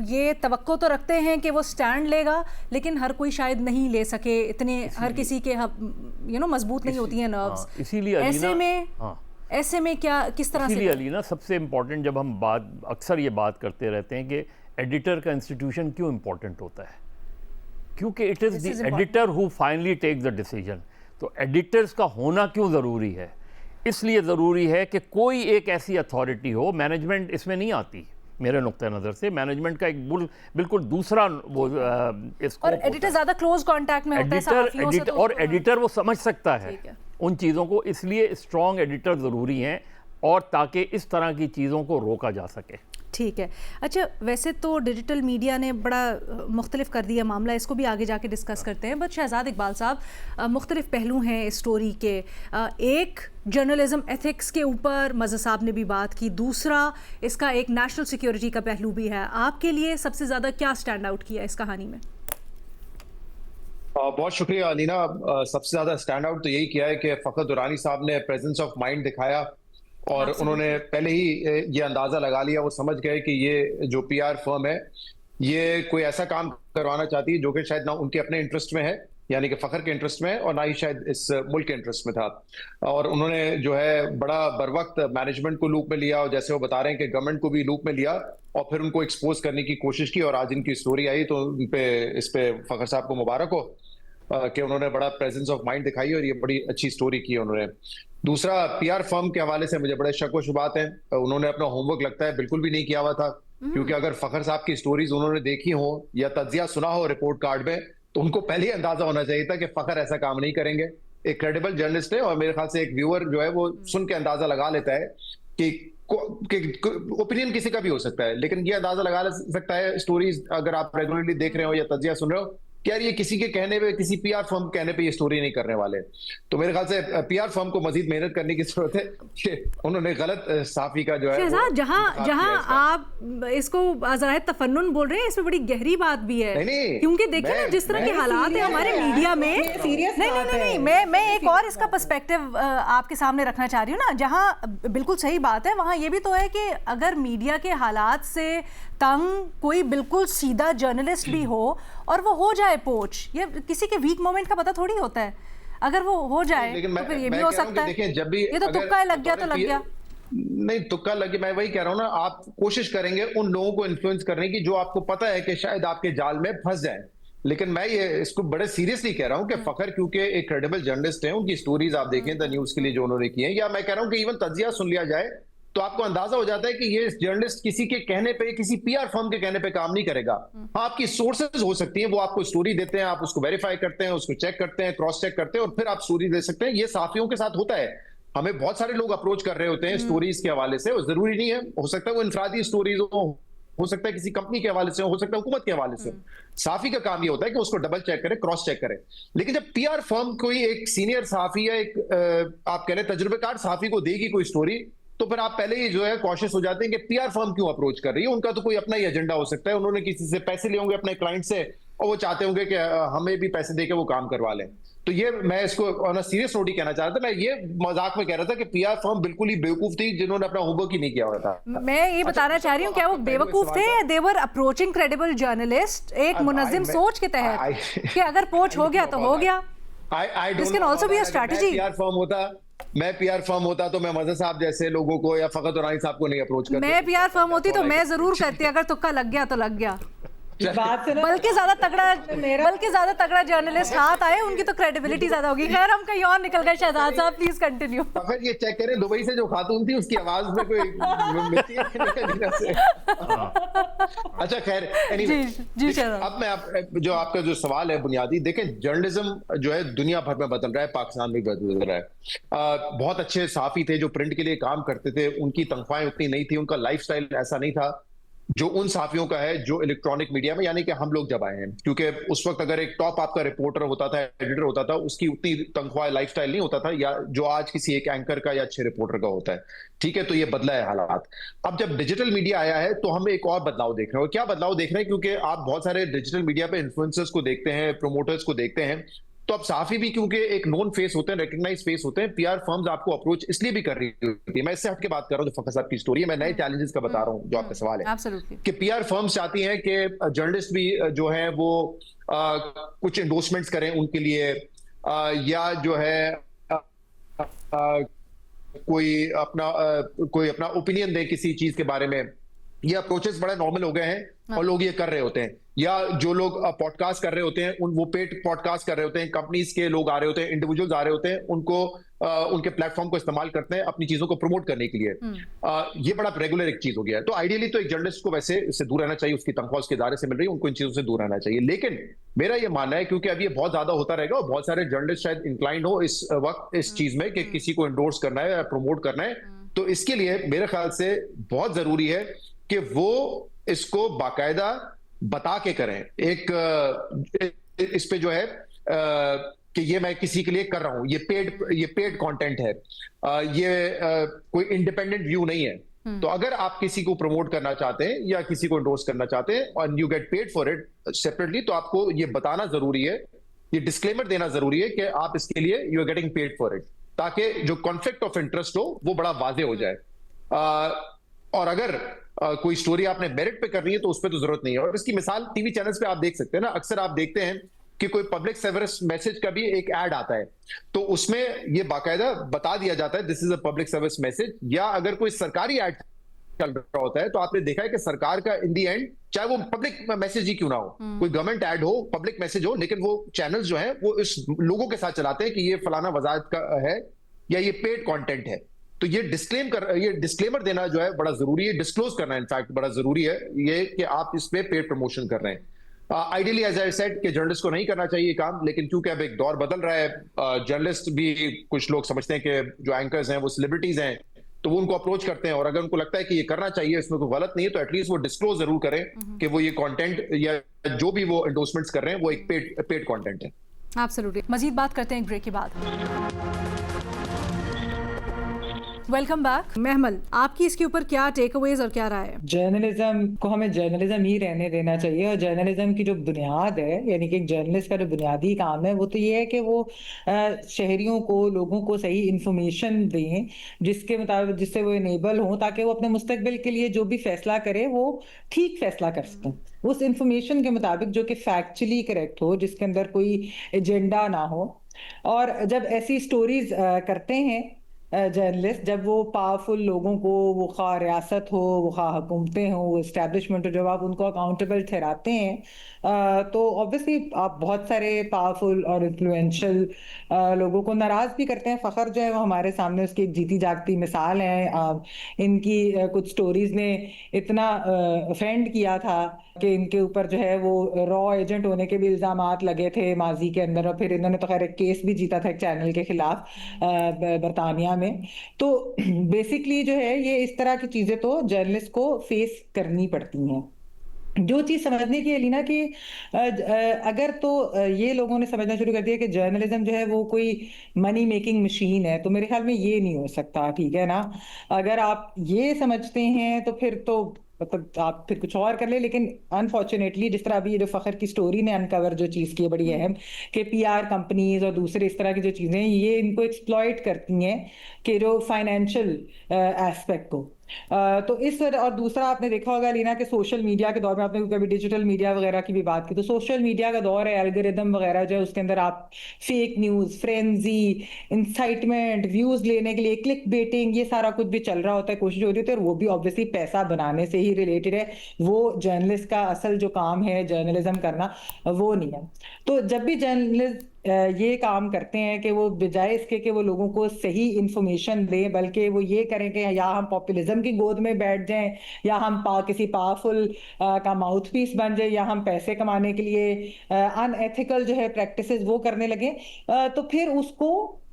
ये तवक्को तो रखते हैं कि वो स्टैंड लेगा, लेकिन हर कोई शायद नहीं ले सके, इतने हर किसी के मजबूत नहीं होती हैं नर्व्स। इसीलिए ऐसे में क्या किस तरह से, इसीलिए अलीना सबसे इम्पोर्टेंट, जब हम अक्सर ये बात करते रहते हैं कि एडिटर का इंस्टीट्यूशन क्यों इम्पोर्टेंट होता है, क्योंकि it is the editor who finally take the decision. तो एडिटर्स का होना क्यों ज़रूरी है? इसलिए ज़रूरी है कि कोई एक ऐसी अथॉरिटी हो, मैनेजमेंट इसमें नहीं आती मेरे नुक्ते नज़र से, मैनेजमेंट का एक बिल्कुल दूसरा वो और एडिटर ज़्यादा क्लोज कांटेक्ट में होता है सहाफ़ियों से, और एडिटर वो समझ सकता है उन चीज़ों को, इसलिए स्ट्रॉन्ग एडिटर ज़रूरी हैं, और ताकि इस तरह की चीज़ों को रोका जा सके। ठीक है। अच्छा, वैसे तो डिजिटल मीडिया ने बड़ा मुख्तलिफ कर दिया मामला, इसको भी आगे जाके डिस्कस करते हैं, बट शहजाद इकबाल साहब, मुख्तलिफ पहलू हैं इस स्टोरी के। एक जर्नलिज्म एथिक्स के ऊपर मज़ा साहब ने भी बात की, दूसरा इसका एक नेशनल सिक्योरिटी का पहलू भी है। आपके लिए सबसे ज़्यादा क्या स्टैंड आउट किया इस कहानी में? बहुत शुक्रिया अलीना। सबसे ज़्यादा स्टैंड आउट तो यही किया है कि फ़खर दुरानी साहब ने प्रेजेंस ऑफ माइंड दिखाया, और उन्होंने पहले ही ये अंदाजा लगा लिया, वो समझ गए कि ये जो पीआर फर्म है ये कोई ऐसा काम करवाना चाहती है जो कि शायद ना उनके अपने इंटरेस्ट में है, यानी कि फ़खर के इंटरेस्ट में है, और ना ही शायद इस मुल्क के इंटरेस्ट में था। और उन्होंने जो है बड़ा बरवक्त मैनेजमेंट को लूप में लिया, और जैसे वो बता रहे हैं कि गवर्नमेंट को भी लूप में लिया, और फिर उनको एक्सपोज करने की कोशिश की, और आज इनकी स्टोरी आई तो इस पे फ़खर साहब को मुबारक हो कि उन्होंने बड़ा प्रेजेंस ऑफ माइंड दिखाई, और ये बड़ी अच्छी स्टोरी की उन्होंने। दूसरा, पीआर फर्म के हवाले से मुझे बड़े शक व शुबात हैं, उन्होंने अपना होमवर्क लगता है बिल्कुल भी नहीं किया हुआ था, क्योंकि अगर फ़खर साहब की स्टोरीज उन्होंने देखी हो या तज्जिया सुना हो रिपोर्ट कार्ड में, तो उनको पहले ही अंदाजा होना चाहिए था कि फ़खर ऐसा काम नहीं करेंगे। एक क्रेडिबल जर्नलिस्ट है, और मेरे ख्याल से एक व्यूअर जो है वो सुन के अंदाजा लगा लेता है कि ओपिनियन किसी का भी हो सकता है, लेकिन ये अंदाजा लगा सकता है स्टोरीज अगर आप रेगुलरली देख रहे हो या तज्जिया सुन रहे हो, यार ये किसी के कहने पे, किसी पीआर फर्म के कहने पे ये स्टोरी नहीं करने वाले। तो मेरे ख्याल से पीआर फर्म को मजीद मेहनत करने की जरूरत है कि उन्होंने गलत सहाफी का जो है जहां आप इसको ज़राए तफन्नुन बोल रहे हैं, इसमें बड़ी गहरी बात भी है। नहीं, क्योंकि देखिए ना जिस तरह के हालात है हमारे मीडिया में, नहीं, मैं एक और इसका पर्सपेक्टिव आपके सामने रखना चाह रही हूँ ना, जहाँ बिल्कुल सही बात है, वहाँ ये भी तो है कि अगर मीडिया के हालात से तंग कोई बिल्कुल सीधा जर्नलिस्ट भी हो और वो हो जाए पोच, ये किसी के वीक मोमेंट का पता थोड़ी होता है, अगर वो हो जाए तो फिर ये भी हो सकता है। जब भी ये तो तुक्का लग गया तो लग गया, नहीं तुक्का लगे, मैं वही कह रहा हूँ ना, आप कोशिश करेंगे उन लोगों को इन्फ्लुएंस करने की जो आपको पता है कि शायद आपके जाल में फंस जाए। लेकिन मैं ये इसको बड़े सीरियसली कह रहा हूँ कि फ़खर क्योंकि एक क्रेडिबल जर्नलिस्ट है, उनकी स्टोरीज आप देखें द न्यूज के लिए जो उन्होंने की है, या मैं कह रहा हूँ कि इवन तज्जिया सुन लिया जाए, तो आपको अंदाजा हो जाता है कि ये जर्नलिस्ट किसी के कहने पे, किसी पीआर फर्म के कहने पे काम नहीं करेगा। हाँ, आपकी सोर्सेज हो सकती हैं, वो आपको स्टोरी देते हैं, आप उसको वेरीफाई करते हैं, उसको चेक करते हैं, क्रॉस चेक करते हैं, और फिर आप स्टोरी दे सकते हैं। ये सहाफियों के साथ होता है, हमें बहुत सारे लोग अप्रोच कर रहे होते हैं स्टोरीज के हवाले से, और जरूरी नहीं है, हो सकता है वो इनफरादी स्टोरीज हो सकता है किसी कंपनी के हवाले से हो सकता है हुकूमत के हवाले से। सहाफी का काम ये होता है कि उसको डबल चेक करे, क्रॉस चेक करे। लेकिन जब पीआर फर्म कोई एक सीनियर सहाफी या एक आप कह रहे तजुर्बेकार सहाफी को देगी कोई स्टोरी, तो फिर आप पहले ही जो है कॉशियस हो जाते हैं कि पीआर फर्म क्यों अप्रोच कर रही है। उनका तो कोई अपना ही एजेंडा हो सकता है, उन्होंने किसी से पैसे लिए होंगे अपने क्लाइंट से, और वो चाहते होंगे कि हमें भी पैसे देके वो काम करवा लें। तो ये मैं इसको ऑन अ सीरियस नोट ही कहना चाह रहा था, मैं ये मजाक में कह रहा था कि पीआर फर्म बिल्कुल ही बेवकूफ थी जिन्होंने अपना होमवर्क ही नहीं किया हुआ था। मैं ये बताना चाह रही हूँ, क्या वो बेवकूफ थे या दे वर अप्रोचिंग क्रेडिबल जर्नलिस्ट एक मुनज़्ज़म सोच के तहत कि अगर पोच हो गया तो हो गया। This can also be a strategy. मैं पीआर फर्म होता तो मैं मज़ा साहब जैसे लोगों को या फ़खर दुरानी साहब को नहीं अप्रोच करता। मैं पीआर फर्म होती तो मैं जरूर करती, अगर तुक्का लग गया तो लग गया। बात सुनो, बल्कि ज्यादा तगड़ा जर्नलिस्ट हाथ आए, उनकी तो क्रेडिबिलिटी ज्यादा होगी। खैर, हम कहीं और निकल गए। शहजाद साहब, प्लीज कंटिन्यू। फिर ये चेक करें, दुबई से जो खातून थी उसकी आवाज में कोई मिलती है कि नहीं अलीना से? अच्छा, खैर, anyway, जी शहजाद। अब मैं जो आपका जो सवाल है बुनियादी, देखें, जर्नलिज्म जो है दुनिया भर में बदल रहा है, पाकिस्तान में भी बदल रहा है। बहुत अच्छे सहाफी थे जो प्रिंट के लिए काम करते थे, उनकी तनख्वाहें उतनी नहीं थी, उनका लाइफस्टाइल ऐसा नहीं था जो उन सहाफियों का है जो इलेक्ट्रॉनिक मीडिया में, यानी कि हम लोग जब आए हैं। क्योंकि उस वक्त अगर एक टॉप आपका रिपोर्टर होता था, एडिटर होता था, उसकी उतनी तनख्वाह लाइफस्टाइल नहीं होता था या जो आज किसी एक एंकर का या अच्छे रिपोर्टर का होता है। ठीक है, तो ये बदला है हालात। अब जब डिजिटल मीडिया आया है तो हम एक और बदलाव देख रहे हैं। और क्या बदलाव देख रहे हैं? क्योंकि आप बहुत सारे डिजिटल मीडिया पे इन्फ्लुएंसर्स को देखते हैं, प्रोमोटर्स को देखते हैं, तो अब सहाफी भी क्योंकि एक नोन फेस होते हैं, रिकग्नाइज फेस होते हैं, पीआर फर्म्स आपको अप्रोच इसलिए भी कर रही होती है। मैं इससे हटके बात कर रहा हूं, जो फखर साहब की स्टोरी है, मैं नए चैलेंजेस का बता रहा हूं जो आपका सवाल है। Absolutely. कि पीआर फर्म्स चाहती हैं कि जर्नलिस्ट भी जो है वो कुछ एंडोर्समेंट्स करें उनके लिए, या जो है कोई अपना ओपिनियन दे किसी चीज के बारे में। ये अप्रोचेस बड़ा नॉर्मल हो गए हैं और लोग ये कर रहे होते हैं। या जो लोग पॉडकास्ट कर रहे होते हैं, वो पेड पॉडकास्ट कर रहे होते हैं, कंपनीज के लोग आ रहे होते हैं, इंडिविजुअल्स आ रहे होते हैं, उनको उनके प्लेटफॉर्म को इस्तेमाल करते हैं अपनी चीजों को प्रमोट करने के लिए। ये बड़ा रेगुलर एक चीज हो गया है। तो आइडियली तो एक जर्नलिस्ट को वैसे इससे दूर रहना चाहिए, उसकी तनख्वाह उसके इदारे से मिल रही है, उनको इन चीजों से दूर रहना चाहिए। लेकिन मेरा ये मानना है, क्योंकि अब ये बहुत ज्यादा होता रहेगा और बहुत सारे जर्नलिस्ट शायद इंक्लाइंड हो इस वक्त इस चीज में कि किसी को एंडोर्स करना है या प्रमोट करना है, तो इसके लिए मेरे ख्याल से बहुत जरूरी है कि वो इसको बाकायदा बता के करें। इस पे जो है कि ये मैं किसी के लिए कर रहा हूं, ये पेड कंटेंट है, कोई इंडिपेंडेंट व्यू नहीं है। तो अगर आप किसी को प्रमोट करना चाहते हैं या किसी को एंडोर्स करना चाहते हैं और you get paid for it separately, तो आपको ये बताना जरूरी है, ये डिस्क्लेमर देना जरूरी है कि आप इसके लिए you are getting paid for it, ताकि जो कॉन्फ्लिक्ट ऑफ इंटरेस्ट हो वो बड़ा वाजे हो जाए। और अगर कोई स्टोरी आपने मेरिट पे करनी है तो उस पर तो जरूरत नहीं है। और इसकी मिसाल टीवी चैनल्स पे आप देख सकते हैं ना, अक्सर आप देखते हैं कि कोई पब्लिक सर्विस मैसेज का भी एक ऐड आता है, तो उसमें ये बाकायदा बता दिया जाता है this is a public service message. या अगर कोई सरकारी ऐड चल रहा होता है तो आपने देखा है कि सरकार का इन दी एंड, चाहे वो पब्लिक मैसेज ही क्यों ना हो, कोई गवर्नमेंट ऐड हो, पब्लिक मैसेज हो, लेकिन वो चैनल्स जो है वो इस लोगों के साथ चलाते हैं कि ये फलाना वजाहत का है या ये पेड कंटेंट है। तो ये डिस्क्लेमर देना जो है बड़ा जरूरी है, डिस्क्लोज करना इनफैक्ट बड़ा जरूरी है ये कि आप इस पे पेड प्रमोशन कर रहे हैं। आइडियली एज आई सेड कि जर्नलिस्ट को नहीं करना चाहिए काम, लेकिन क्योंकि अब एक दौर बदल रहा है, जर्नलिस्ट भी कुछ लोग समझते हैं कि जो एंकर्स हैं वो सेलिब्रिटीज हैं, तो वो उनको अप्रोच करते हैं और अगर उनको लगता है कि ये करना चाहिए, इसमें कोई गलत नहीं है, तो एटलीस्ट वो डिस्क्लोज जरूर करें कि वो ये कंटेंट या जो भी वो एंडोर्समेंट्स कर रहे हैं वो एक पेड कंटेंट है। एब्सोल्युटली। मजीद बात करते हैं एक ब्रेक के बाद। Welcome back. महमल, आपकी इसके ऊपर क्या टेकअवेज और क्या राय है? जर्नलिज्म को हमें जर्नलिज्म ही रहने देना चाहिए और जर्नलिज्म की जो बुनियाद है, यानी कि एक जर्नलिस्ट का जो बुनियादी काम है वो तो ये है कि वो शहरियों को, लोगों को सही इंफॉर्मेशन दें जिसके मुताबिक, जिससे वो इनेबल हों, ताकि वो अपने मुस्तकबिल के लिए जो भी फैसला करे वो ठीक फैसला कर सकें उस इंफॉर्मेशन के मुताबिक जो कि फैक्चुअली करेक्ट हो, जिसके अंदर कोई एजेंडा ना हो। और जब ऐसी स्टोरीज करते हैं जर्नलिस्ट, जब वो पावरफुल लोगों को, वो खा रियासत हो, वो खा हुकूमतें हो, वो इस्टेब्लिशमेंट हो, जब आप उनको अकाउंटेबल ठहराते हैं तो ऑब्वियसली आप बहुत सारे पावरफुल और इन्फ्लुएंशियल लोगों को नाराज भी करते हैं। फ़खर जो है वो हमारे सामने उसकी एक जीती जागती मिसाल है। इनकी कुछ स्टोरीज ने इतना ऑफेंड किया था कि इनके ऊपर जो है वो रॉ एजेंट होने के भी इल्ज़ामात लगे थे माजी के अंदर, और फिर इन्होंने तो खैर एक केस भी जीता था एक चैनल के खिलाफ बरतानिया में। तो बेसिकली जो है ये इस तरह की चीज़ें तो जर्नलिस्ट को फेस करनी पड़ती हैं। जो चीज़ समझने की है लीना कि अगर तो ये लोगों ने समझना शुरू कर दिया कि जर्नलिज्म जो है वो कोई मनी मेकिंग मशीन है, तो मेरे ख्याल में ये नहीं हो सकता, ठीक है ना। अगर आप ये समझते हैं तो फिर तो मतलब आप फिर कुछ और कर ले। लेकिन अनफॉर्चुनेटली जिस तरह अभी ये जो फ़खर की स्टोरी ने अनकवर जो चीज़ की है बड़ी अहम, कि पीआर कंपनीज और दूसरे इस तरह की जो चीज़ें ये इनको एक्सप्लॉइट करती हैं कि जो फाइनेंशियल एस्पेक्ट को, तो इस और दूसरा आपने देखा होगा लीना कि सोशल मीडिया के दौर में, आपने कभी डिजिटल मीडिया वगैरह की भी बात की, तो सोशल मीडिया का दौर है, एल्गोरिदम वगैरह जो है उसके अंदर आप fake news, frenzy, incitement, views लेने के लिए क्लिक बेटिंग, ये सारा कुछ भी चल रहा होता है, कोशिश हो रही होती है, और वो भी ऑब्वियसली पैसा बनाने से ही रिलेटेड है। वो जर्नलिस्ट का असल जो काम है जर्नलिज्म करना, वो नहीं है। तो जब भी जर्नलिस्ट ये काम करते हैं कि वो बजाय इसके कि वो लोगों को सही इंफॉर्मेशन दें, बल्कि वो ये करें कि या हम पॉपुलिज्म की गोद में बैठ जाएं, या हम किसी पावरफुल का माउथ पीस बन जाए, या हम पैसे कमाने के लिए अनएथिकल जो है प्रैक्टिसेस वो करने लगे, तो फिर उसको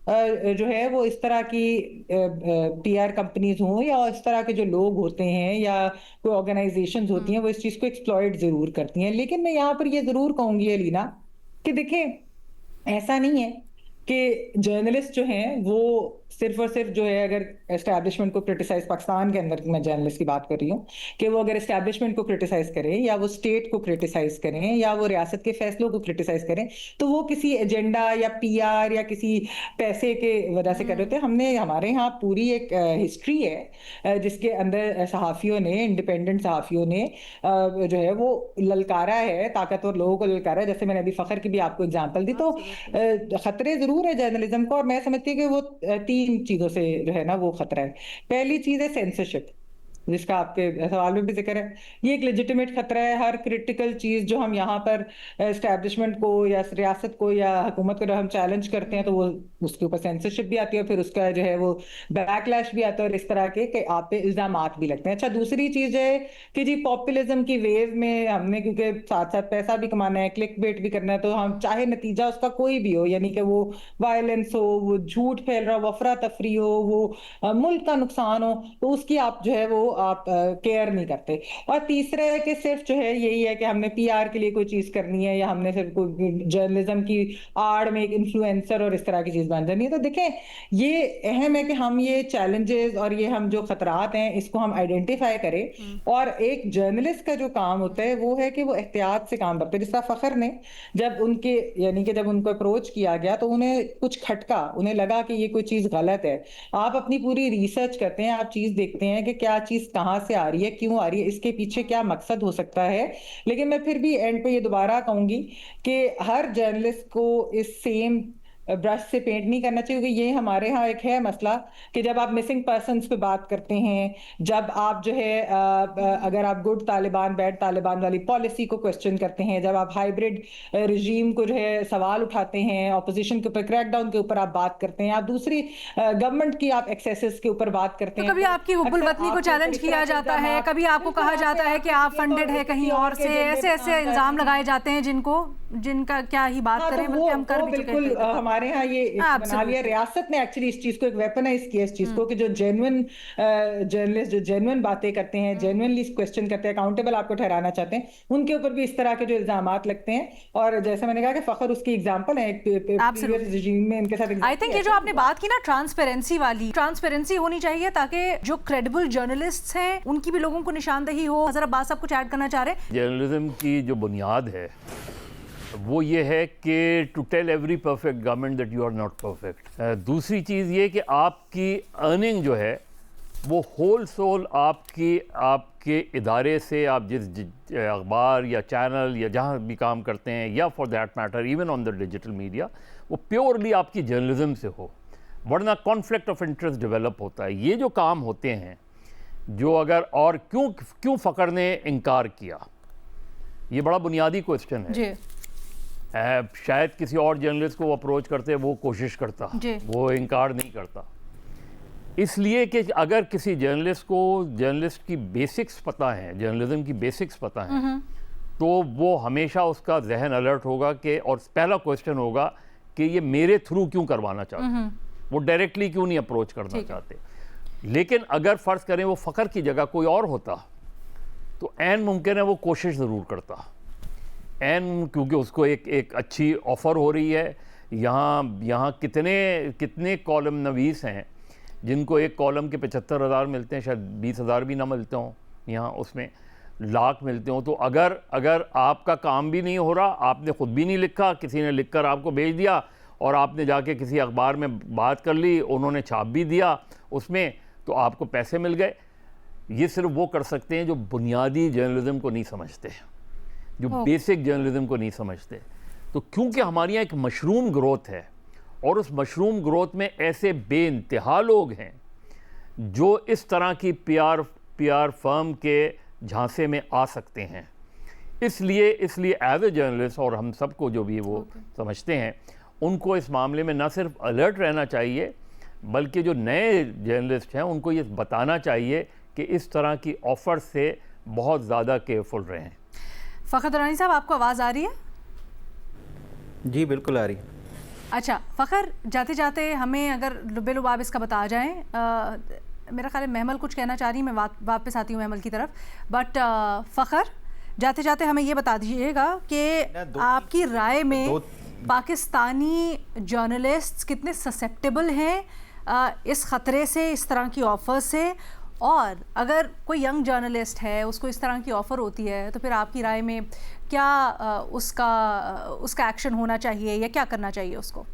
जो है वो इस तरह की पीआर कंपनीज हों या इस तरह के जो लोग होते हैं या कोई ऑर्गेनाइजेशंस होती हैं, वो इस चीज को एक्सप्लॉइट जरूर करती हैं। लेकिन मैं यहाँ पर ये जरूर कहूंगी अलीना कि देखें, ऐसा नहीं है कि जर्नलिस्ट जो हैं वो सिर्फ और सिर्फ जो है, अगर एस्टैब्लिशमेंट को क्रिटिसाइज, पाकिस्तान के अंदर मैं जर्नलिस्ट की बात कर रही हूँ, कि वो अगर एस्टैब्लिशमेंट को क्रिटिसाइज करें या वो स्टेट को क्रिटिसाइज करें या वो रियासत के फैसलों को क्रिटिसाइज करें, तो वो किसी एजेंडा या पीआर या किसी पैसे के वजह से कर रहे होते हैं। हमने, हमारे यहाँ पूरी एक हिस्ट्री है जिसके अंदर सहाफ़ियों ने, इंडिपेंडेंट सहाफ़ियों ने जो है वो ललकारा है, ताकतवर लोगों को ललकारा है। जैसे मैंने अभी फ़खर की भी आपको एग्जांपल दी। तो खतरे जरूर है जर्नलिज्म को, और मैं समझती हूँ कि वो तीन चीजों से जो है ना वो खतरा है। पहली चीज है सेंसरशिप, जिसका आपके सवाल में भी जिक्र है। ये एक लेजिटिमेट खतरा है। हर क्रिटिकल चीज जो हम यहाँ पर एस्टैब्लिशमेंट को या रियासत को या हुकूमत को हम चैलेंज करते हैं, तो वो उसके ऊपर सेंसरशिप भी आती है, फिर उसका जो है वो बैकलैश भी आता है, और इस तरह के आप पे इल्जामात भी लगते हैं। अच्छा, दूसरी चीज है कि जी पॉपुलिज्म की वेव में हमने, क्योंकि साथ साथ पैसा भी कमाना है, क्लिक बेट भी करना है, तो हम चाहे नतीजा उसका कोई भी हो, यानी कि वो वायलेंस हो, वो झूठ फैल रहा हो, अफरा तफरी हो, वो मुल्क का नुकसान हो, तो उसकी आप जो है वो आप केयर नहीं करते। और तीसरा है कि सिर्फ जो है यही है कि हमने पीआर के लिए कोई चीज करनी है, या हमने सिर्फ कोई जर्नलिज्म की आड़ में एक इन्फ्लुएंसर और इस तरह की चीज बन जानी है। तो देखें, ये अहम है कि हम ये चैलेंजेस और ये हम जो खतरात हैं इसको हम आइडेंटिफाई करें। और एक जर्नलिस्ट का जो काम होता है वो है कि वो एहतियात से काम करते हैं। जिस तरह फखर ने, जब उनके, यानी कि जब उनको अप्रोच किया गया तो उन्हें कुछ खटका, उन्हें लगा कि ये कोई चीज गलत है। आप अपनी पूरी रिसर्च करते हैं, आप चीज देखते हैं कि क्या चीज कहाँ से आ रही है, क्यों आ रही है, इसके पीछे क्या मकसद हो सकता है। लेकिन मैं फिर भी एंड पे ये दोबारा कहूंगी कि हर जर्नलिस्ट को इस सेम ब्रश से पेंट नहीं करना चाहिए, क्योंकि ये हमारे यहाँ एक है मसला कि जब आप मिसिंग पर्सन्स पे बात करते हैं, जब आप जो है अगर आप गुड तालिबान बैड तालिबान वाली पॉलिसी को क्वेश्चन करते हैं, जब आप हाइब्रिड रिजीम को जो है सवाल उठाते हैं, ऑपोजिशन के ऊपर, क्रैकडाउन के ऊपर आप बात करते हैं, आप दूसरी गवर्नमेंट की आप एक्सेसेस के ऊपर बात करते हैं, कभी आपकी हुब्बुल वतनी को चैलेंज किया जाता है, कभी आपको कहा जाता है कि आप फंडेड है कहीं और से, ऐसे ऐसे इल्जाम लगाए जाते हैं जिनका क्या ही बात करें, बल्कि हम कर भी चुके हैं। हमारे यहाँ ये बना लिया, रियासत ने एक्चुअली इस चीज को एक वेपनाइज किया, इस चीज को, कि जो जेन्युइन जर्नलिस्ट जो जेन्युइन बातें करते हैं, जेन्युइनली क्वेश्चन करते हैं, अकाउंटेबल आपको ठहराना चाहते हैं, उनके ऊपर भी इस तरह के जो इल्जामात लगते हैं। और जैसे मैंने कहा कि फखर उसकी एग्जांपल है, प्रीवियस रिजीम में इनके साथ। आई थिंक ये जो आपने बात की ना ट्रांसपेरेंसी वाली, ट्रांसपेरेंसी होनी चाहिए ताकि जो क्रेडिबल जर्नलिस्ट्स हैं उनकी भी लोगों को निशानदही हो। हज़रत अब्बास साहब कुछ ऐड करना चाह रहे हैं? जर्नलिज्म की जो बुनियाद है वो ये है कि to tell every perfect government that you are not perfect. दूसरी चीज़ ये कि आपकी अर्निंग जो है वो होल सोल आपके इदारे से, आप जिस अखबार या चैनल या जहाँ भी काम करते हैं, या for that matter even on the digital media, वो प्योरली आपकी जर्नलिज्म से हो, वरना कॉन्फ्लिक्ट ऑफ इंटरेस्ट डेवलप होता है। ये जो काम होते हैं जो अगर, और क्यों फ़खर ने इनकार किया, ये बड़ा बुनियादी क्वेश्चन है जी। शायद किसी और जर्नलिस्ट को अप्रोच करते वो कोशिश करता, वो इनकार नहीं करता, इसलिए कि अगर किसी जर्नलिस्ट को जर्नलिस्ट की बेसिक्स पता है, जर्नलिज्म की बेसिक्स पता है, तो वो हमेशा उसका जहन अलर्ट होगा कि, और पहला क्वेश्चन होगा कि ये मेरे थ्रू क्यों करवाना चाहते, वो डायरेक्टली क्यों नहीं अप्रोच करना चाहते। लेकिन अगर फ़र्ज़ करें वो फ़खर की जगह कोई और होता तो ऐन मुमकिन है वो कोशिश ज़रूर करता, क्योंकि उसको एक अच्छी ऑफ़र हो रही है। यहाँ कितने कॉलम नवीस हैं जिनको एक कॉलम के 75,000 मिलते हैं, शायद 20,000 भी ना मिलते हों, यहाँ उसमें लाख मिलते हों। तो अगर आपका काम भी नहीं हो रहा, आपने ख़ुद भी नहीं लिखा, किसी ने लिखकर आपको भेज दिया और आपने जाके किसी अखबार में बात कर ली, उन्होंने छाप भी दिया उसमें, तो आपको पैसे मिल गए। ये सिर्फ वो कर सकते हैं जो बुनियादी जर्नलिज्म को नहीं समझते, जो बेसिक जर्नलिज्म को नहीं समझते। तो क्योंकि हमारे यहाँ एक मशरूम ग्रोथ है और उस मशरूम ग्रोथ में ऐसे बेइंतहा लोग हैं जो इस तरह की पीआर फर्म के झांसे में आ सकते हैं, इसलिए एज ए जर्नलिस्ट और हम सबको जो भी वो समझते हैं उनको इस मामले में ना सिर्फ अलर्ट रहना चाहिए बल्कि जो नए जर्नलिस्ट हैं उनको ये बताना चाहिए कि इस तरह की ऑफ़र से बहुत ज़्यादा केयरफुल रहें। फ़खर दुरानी साहब, आपको आवाज़ आ रही है? जी बिल्कुल आ रही है। अच्छा फ़खर, जाते जाते हमें अगर लुबे-लुबाब इसका बता जाएं, मेरा ख्याल है महमल कुछ कहना चाह रही, मैं वापस आती हूँ महमल की तरफ, बट फ़खर जाते जाते हमें ये बता दीजिएगा कि आपकी राय में पाकिस्तानी जर्नलिस्ट कितने ससेप्टेबल हैं इस ख़तरे से, इस तरह की ऑफ़र से, और अगर कोई यंग जर्नलिस्ट है उसको इस तरह की ऑफ़र होती है तो फिर आपकी राय में क्या उसका एक्शन होना चाहिए या क्या करना चाहिए उसको?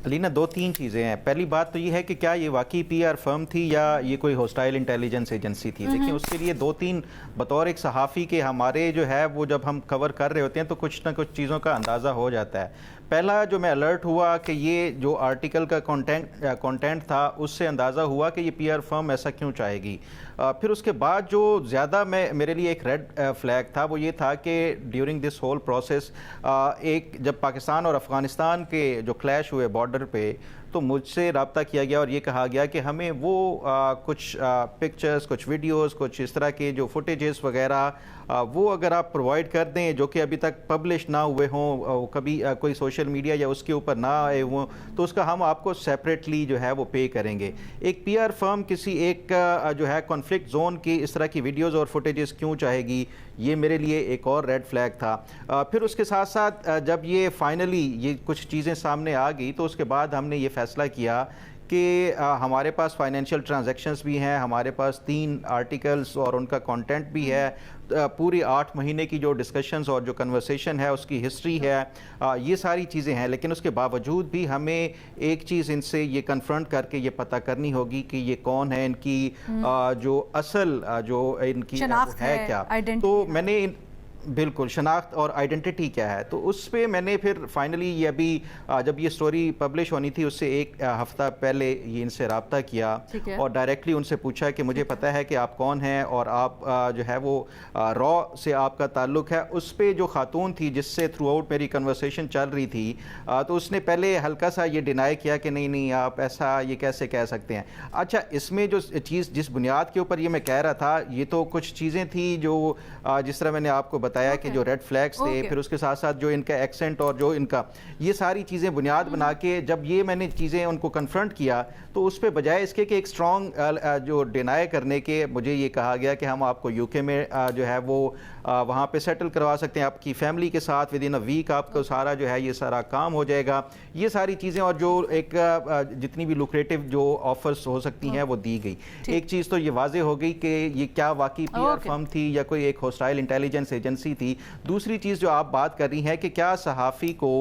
अलीना, दो तीन चीज़ें हैं। पहली बात तो ये है कि क्या ये वाकई पीआर फर्म थी या ये कोई हॉस्टाइल इंटेलिजेंस एजेंसी थी। देखिए, उसके लिए दो तीन बतौर एक सहाफ़ी के हमारे जो है वो जब हम कवर कर रहे होते हैं तो कुछ ना कुछ चीज़ों का अंदाज़ा हो जाता है। पहला जो मैं अलर्ट हुआ कि ये जो आर्टिकल का कंटेंट था उससे अंदाज़ा हुआ कि ये पीआर फर्म ऐसा क्यों चाहेगी। फिर उसके बाद जो ज़्यादा मेरे लिए एक रेड फ्लैग था वो ये था कि ड्यूरिंग दिस होल प्रोसेस एक जब पाकिस्तान और अफ़गानिस्तान के जो क्लैश हुए बॉर्डर पे, तो मुझसे रब्ता किया गया और ये कहा गया कि हमें वो कुछ पिक्चर्स, कुछ वीडियोस, कुछ इस तरह के जो फुटेजेस वगैरह वो अगर आप प्रोवाइड कर दें जो कि अभी तक पब्लिश ना हुए हों, कभी कोई सोशल मीडिया या उसके ऊपर ना आए हों, तो उसका हम आपको सेपरेटली जो है वो पे करेंगे। एक पीआर फर्म किसी एक जो है कॉन्फ्लिक्ट जोन की इस तरह की वीडियोस और फुटेजेस क्यों चाहेगी, ये मेरे लिए एक और रेड फ्लैग था। फिर उसके साथ साथ जब ये फाइनली ये कुछ चीज़ें सामने आ गई तो उसके बाद हमने ये फैसला किया कि हमारे पास फाइनेंशियल ट्रांजैक्शंस भी हैं, हमारे पास 3 आर्टिकल्स और उनका कंटेंट भी है, पूरी 8 महीने की जो डिस्कशंस और जो कन्वर्सेशन है उसकी हिस्ट्री है, ये सारी चीज़ें हैं। लेकिन उसके बावजूद भी हमें एक चीज़ इनसे ये कन्फ्रंट करके ये पता करनी होगी कि ये कौन है, इनकी जो असल जो इनकी है क्या। तो मैंने बिल्कुल शनाख्त और आइडेंटिटी क्या है, तो उस पर मैंने फिर फाइनली ये अभी जब ये स्टोरी पब्लिश होनी थी उससे एक हफ़्ता पहले ये इनसे रब्ता किया और डायरेक्टली उनसे पूछा कि मुझे पता है कि आप कौन हैं और आप जो है वो रॉ से आपका ताल्लुक़ है। उस पर जो खातून थी जिससे थ्रू आउट मेरी कन्वर्सेशन चल रही थी, तो उसने पहले हल्का सा ये डिनाई किया कि नहीं आप ऐसा ये कैसे कह सकते हैं। अच्छा, इसमें जो चीज़ जिस बुनियाद के ऊपर ये मैं कह रहा था, ये तो कुछ चीज़ें थी जो जिस तरह मैंने आपको बताया कि जो रेड फ्लैग्स थे, फिर उसके साथ साथ जो इनका एक्सेंट और जो इनका ये सारी चीज़ें बुनियाद बना के जब ये मैंने चीज़ें उनको कन्फ्रंट किया तो उस पर बजाय इसके कि एक स्ट्रॉन्ग जो डिनाई करने के मुझे ये कहा गया कि हम आपको यूके में जो है वो वहाँ पे सेटल करवा सकते हैं, आपकी फैमिली के साथ विद इन अ वीक आपको सारा जो है ये सारा काम हो जाएगा। ये सारी चीज़ें और जो एक जितनी भी लुक्रेटिव जो ऑफर्स हो सकती हैं वो दी गई। एक चीज़ तो ये वाजे हो गई कि ये क्या वाकई पीआर फर्म थी या कोई एक हॉस्टाइल इंटेलिजेंस एजेंसी थी। दूसरी चीज़ जो आप बात कर रही हैं कि क्या सहाफ़ी को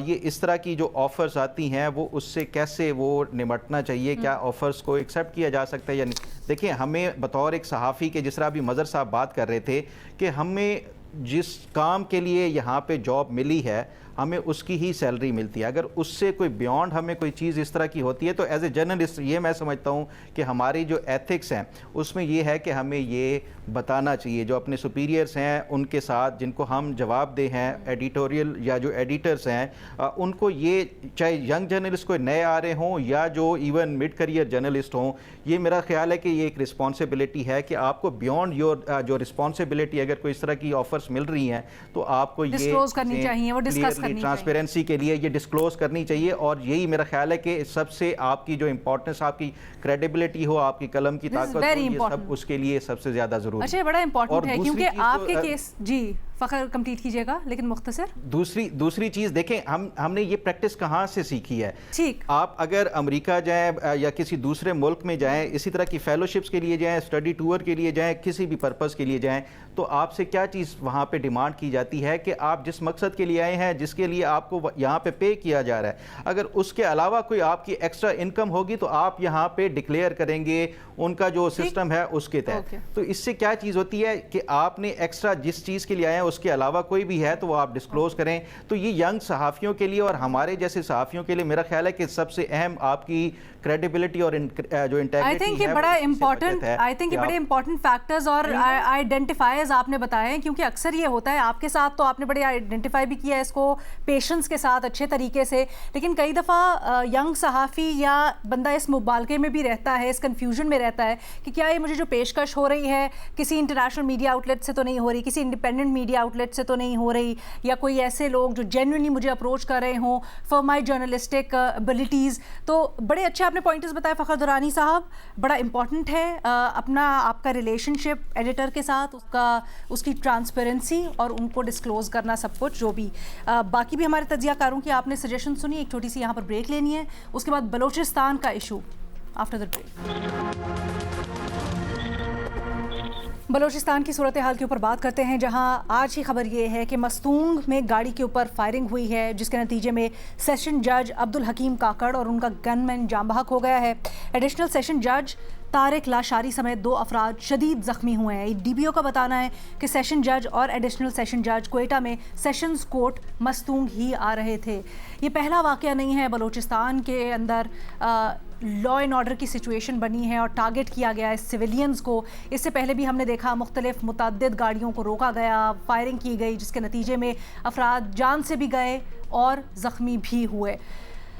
ये इस तरह की जो ऑफ़र्स आती हैं वो उससे कैसे वो निमटना चाहिए, क्या ऑफ़र्स को एक्सेप्ट किया जा सकता है या नहीं। देखिए, हमें बतौर एक सहाफ़ी के जिस तरह अभी मज़र साहब बात कर रहे थे कि हमें जिस काम के लिए यहाँ पे जॉब मिली है हमें उसकी ही सैलरी मिलती है। अगर उससे कोई बियॉन्ड हमें कोई चीज़ इस तरह की होती है तो एज ए जर्नलिस्ट ये मैं समझता हूँ कि हमारी जो एथिक्स हैं उसमें ये है कि हमें ये बताना चाहिए जो अपने सुपीरियर्स हैं उनके साथ जिनको हम जवाबदेह हैं, एडिटोरियल या जो एडिटर्स हैं उनको ये, चाहे यंग जर्नलिस्ट कोई नए आ रहे हों या जो इवन मिड करियर जर्नलिस्ट हों, ये मेरा ख्याल है कि ये एक रिस्पॉन्सिबिलिटी है कि आपको बियॉन्ड योर जो रिस्पॉन्सिबिलिटी अगर कोई इस तरह की ऑफर्स मिल रही हैं तो आपको ये डिस्क्लोज करनी चाहिए, वो डिस्कस करनी चाहिए, ट्रांसपेरेंसी के लिए ये डिस्क्लोज करनी चाहिए। और यही मेरा ख्याल है कि सबसे आपकी जो इंपॉर्टेंस, आपकी क्रेडिबिलिटी हो, आपकी कलम की ताकत हो, ये सब उसके लिए सबसे ज्यादा जरूरी। अच्छा, बड़ा इंपॉर्टेंट है क्योंकि आपके केस जी फ़खर कंप्लीट कीजिएगा लेकिन मुख्तसर। दूसरी चीज़ देखें, हमने ये प्रैक्टिस कहाँ से सीखी है। ठीक, आप अगर अमेरिका जाएं या किसी दूसरे मुल्क में जाएं, इसी तरह की फेलोशिप्स के लिए जाएं, स्टडी टूर के लिए जाएं, किसी भी पर्पज़ के लिए जाएं, तो आपसे क्या चीज़ वहाँ पे डिमांड की जाती है कि आप जिस मकसद के लिए आए हैं, जिसके लिए आपको यहाँ पे पे किया जा रहा है, अगर उसके अलावा कोई आपकी एक्स्ट्रा इनकम होगी तो आप यहाँ पे डिक्लेयर करेंगे उनका जो सिस्टम है उसके तहत। तो इससे क्या चीज़ होती है कि आपने एक्स्ट्रा जिस चीज़ के लिए आए हैं उसके अलावा कोई भी है तो वो आप डिस्क्लोज करें। तो ये यंग सहाफ़ियों के लिए और हमारे जैसे सहाफ़ियों के लिए मेरा ख्याल है कि सबसे अहम आपकी क्रेडिबिलिटी और जो इंटेग्रिटी है, बड़ा इंपॉर्टेंट, आई थिंक ये बड़े इंपॉर्टेंट फैक्टर्स और आइडेंटिफायर्स आपने बताए हैं, क्योंकि अक्सर ये होता है आपके साथ, तो आपने बड़े आइडेंटिफाई भी किया है इसको पेशेंस के साथ अच्छे तरीके से, लेकिन कई दफ़ा यंग सहाफ़ी या बंदा इस मुबालके में भी रहता है, इस कन्फ्यूजन में रहता है कि क्या ये मुझे जो पेशकश हो रही है किसी इंटरनेशनल मीडिया आउटलेट से तो नहीं हो रही, किसी इंडिपेंडेंट मीडिया आउटलेट से तो नहीं हो रही, या कोई ऐसे लोग जो जेन्युइनली मुझे अप्रोच कर रहे हों फॉर माई जर्नलिस्टिक एबिलिटीज़। तो बड़े अच्छे आपने पॉइंट्स बताए फ़खर दुरानी साहब, बड़ा इंपॉर्टेंट है अपना आपका रिलेशनशिप एडिटर के साथ, उसकी ट्रांसपेरेंसी और उनको डिस्क्लोज़ करना सब कुछ जो भी। बाकी भी हमारे तज्ज़ियाकारों की आपने सजेशन सुनी। एक छोटी सी यहाँ पर ब्रेक लेनी है, उसके बाद बलूचिस्तान का issue after the break. Balochistan की सूरत हाल के ऊपर बात करते हैं, जहां आज की खबर ये है कि मस्तूंग में गाड़ी के ऊपर फायरिंग हुई है, जिसके नतीजे में सेशन जज अब्दुल हकीम काकड़ और उनका गनमैन जाम बहक हो गया है। एडिशनल सेशन जज तारिक लाशारी समेत 2 अफराद शदीद ज़ख्मी हुए हैं। डीबीओ का बताना है कि सेशन जज और एडिशनल सेशन जज क्वेटा में सेशंस कोर्ट मस्तूंग ही आ रहे थे। ये पहला वाक़या नहीं है बलूचिस्तान के अंदर लॉ एंड ऑर्डर की सिचुएशन बनी है और टारगेट किया गया है सिविलियंस को। इससे पहले भी हमने देखा मुख्तलिफ मुतअद्दिद गाड़ियों को रोका गया, फायरिंग की गई, जिसके नतीजे में अफराद जान से भी गए और ज़ख्मी भी हुए।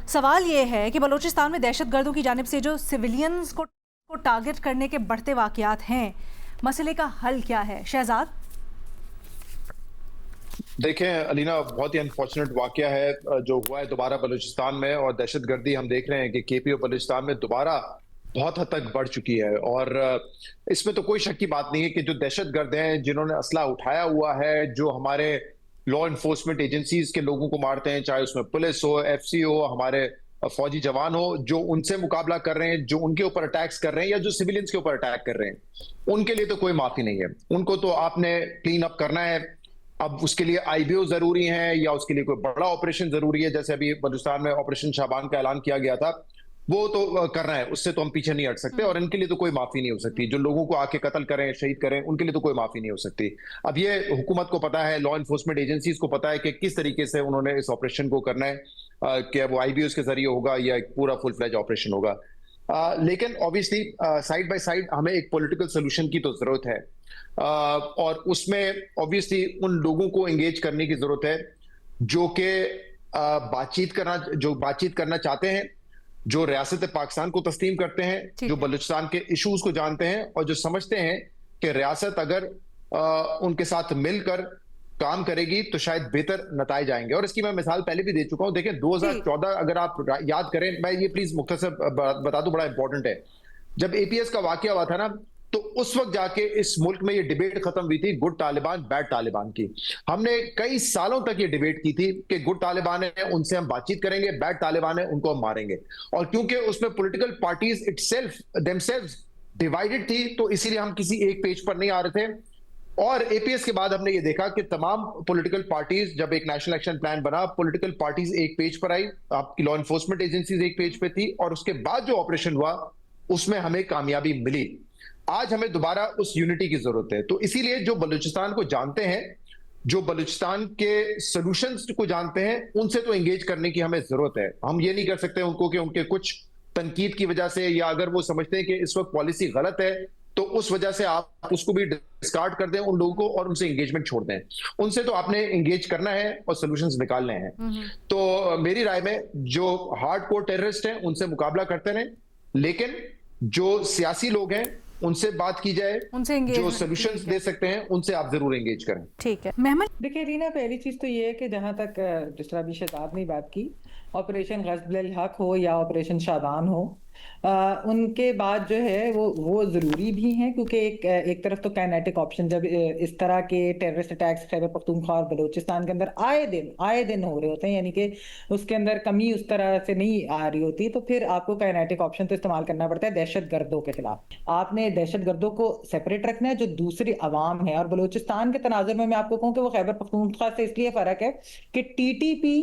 सवाल ये है कि बलूचिस्तान में दहशतगर्दों की जानिब से जो सिविलियंस को टारगेट करने के बढ़ते वाक़यात हैं, मसले का हल क्या है? शहजाद। देखें अलीना, बहुत ही अनफॉर्चुनेट वाकया है जो हुआ है दोबारा बलूचिस्तान में, और दहशतगर्दी हम देख रहे हैं कि केपी और बलूचिस्तान में दोबारा बहुत हद तक बढ़ चुकी है। और इसमें तो कोई शक की बात नहीं है कि जो दहशतगर्द हैं, जिन्होंने असला उठाया हुआ है, जो हमारे लॉ इन्फोर्समेंट एजेंसीज के लोगों को मारते हैं, चाहे उसमें पुलिस हो, एफसी हो, हमारे फौजी जवान हो, जो उनसे मुकाबला कर रहे हैं, जो उनके ऊपर अटैक्स कर रहे हैं या जो सिविलियंस के ऊपर अटैक कर रहे हैं, उनके लिए तो कोई माफी नहीं है। उनको तो आपने क्लीन अप करना है। अब उसके लिए आईबीओ जरूरी है या उसके लिए कोई बड़ा ऑपरेशन जरूरी है, जैसे अभी बलूचिस्तान में ऑपरेशन शाबान का ऐलान किया गया था, वो तो करना है, उससे तो हम पीछे नहीं हट सकते। और इनके लिए तो कोई माफी नहीं हो सकती। जो लोगों को आके कत्ल करें, शहीद करें, उनके लिए तो कोई माफी नहीं हो सकती। अब ये हुकूमत को पता है, लॉ इन्फोर्समेंट एजेंसीज को पता है कि किस तरीके से उन्होंने इस ऑपरेशन को करना है, कि वो आईबीओ के जरिए होगा या एक पूरा फुल फ्लेज ऑपरेशन होगा। लेकिन ऑब्वियसली साइड बाय साइड हमें एक पॉलिटिकल सोल्यूशन की तो जरूरत है, और उसमें ऑब्वियसली उन लोगों को एंगेज करने की जरूरत है जो कि बातचीत करना चाहते हैं, जो रियासत पाकिस्तान को तस्लीम करते हैं, जो बलूचिस्तान के इश्यूज को जानते हैं और जो समझते हैं कि रियासत अगर उनके साथ मिलकर काम करेगी तो शायद बेहतर नताइज आएंगे। और इसकी मैं मिसाल पहले भी दे चुका हूं। देखें 2014 अगर आप याद करें, मैं ये प्लीज मुख्तसर बता दूं, बड़ा इंपॉर्टेंट है। जब एपीएस का वाकया हुआ था ना, तो उस वक्त जाके इस मुल्क में ये डिबेट खत्म हुई थी गुड तालिबान बैड तालिबान की। हमने कई सालों तक ये डिबेट की थी कि गुड तालिबान है उनसे हम बातचीत करेंगे, बैड तालिबान है उनको हम मारेंगे। और क्योंकि उसमें पॉलिटिकल पार्टीज देमसेल्व्स डिवाइडेड थी, तो इसीलिए हम किसी एक पेज पर नहीं आ रहे थे। और एपीएस के बाद हमने ये देखा कि तमाम पॉलिटिकल पार्टीज, जब एक नेशनल एक्शन प्लान बना, पॉलिटिकल पार्टीज एक पेज पर आई, आपकी लॉ इन्फोर्समेंट एजेंसीज एक पेज पे थी, और उसके बाद जो ऑपरेशन हुआ उसमें हमें कामयाबी मिली। आज हमें दोबारा उस यूनिटी की जरूरत है। तो इसीलिए जो बलूचिस्तान को जानते हैं, जो बलूचिस्तान के सॉल्यूशंस को जानते हैं, उनसे तो एंगेज करने की हमें जरूरत है। हम ये नहीं कर सकते उनको कि उनके कुछ तनकीद की वजह से, या अगर वो समझते हैं कि इस वक्त पॉलिसी गलत है, तो उस वजह से आप उसको भी डिस्कार्ड कर दें उन लोगों को और उनसे एंगेजमेंट छोड़ दें। उनसे तो आपने एंगेज करना है और सॉल्यूशंस निकालने हैं। तो मेरी राय में जो हार्डकोर टेररिस्ट हैं उनसे मुकाबला करते रहें, लेकिन जो सियासी लोग हैं उनसे बात की जाए, उनसे जो सॉल्यूशंस दे सकते हैं उनसे आप जरूर एंगेज करें। ठीक है मेहमान। देखिए रीना, पहली चीज तो ये है कि जहां तक जिस तरह अभी शहजाद ने बात की, ऑपरेशन गज़्ब-उल-हक हो या ऑपरेशन शाबान हो, उनके बाद जो है वो ज़रूरी भी हैं, क्योंकि एक तरफ तो काइनेटिक ऑप्शन, जब इस तरह के टेररिस्ट अटैक्स खैबर पख्तूनख्वा और बलूचिस्तान के अंदर आए दिन हो रहे होते हैं, यानी कि उसके अंदर कमी उस तरह से नहीं आ रही होती, तो फिर आपको काइनेटिक ऑप्शन तो इस्तेमाल करना पड़ता है दहशत गर्दों के खिलाफ। आपने दहशत गर्दों को सेपरेट रखना है जो दूसरी अवाम है। और बलूचिस्तान के तनाजुर में मैं आपको कहूँ कि वो खैबर पख्तूनख्वा से इसलिए फ़र्क है कि TTP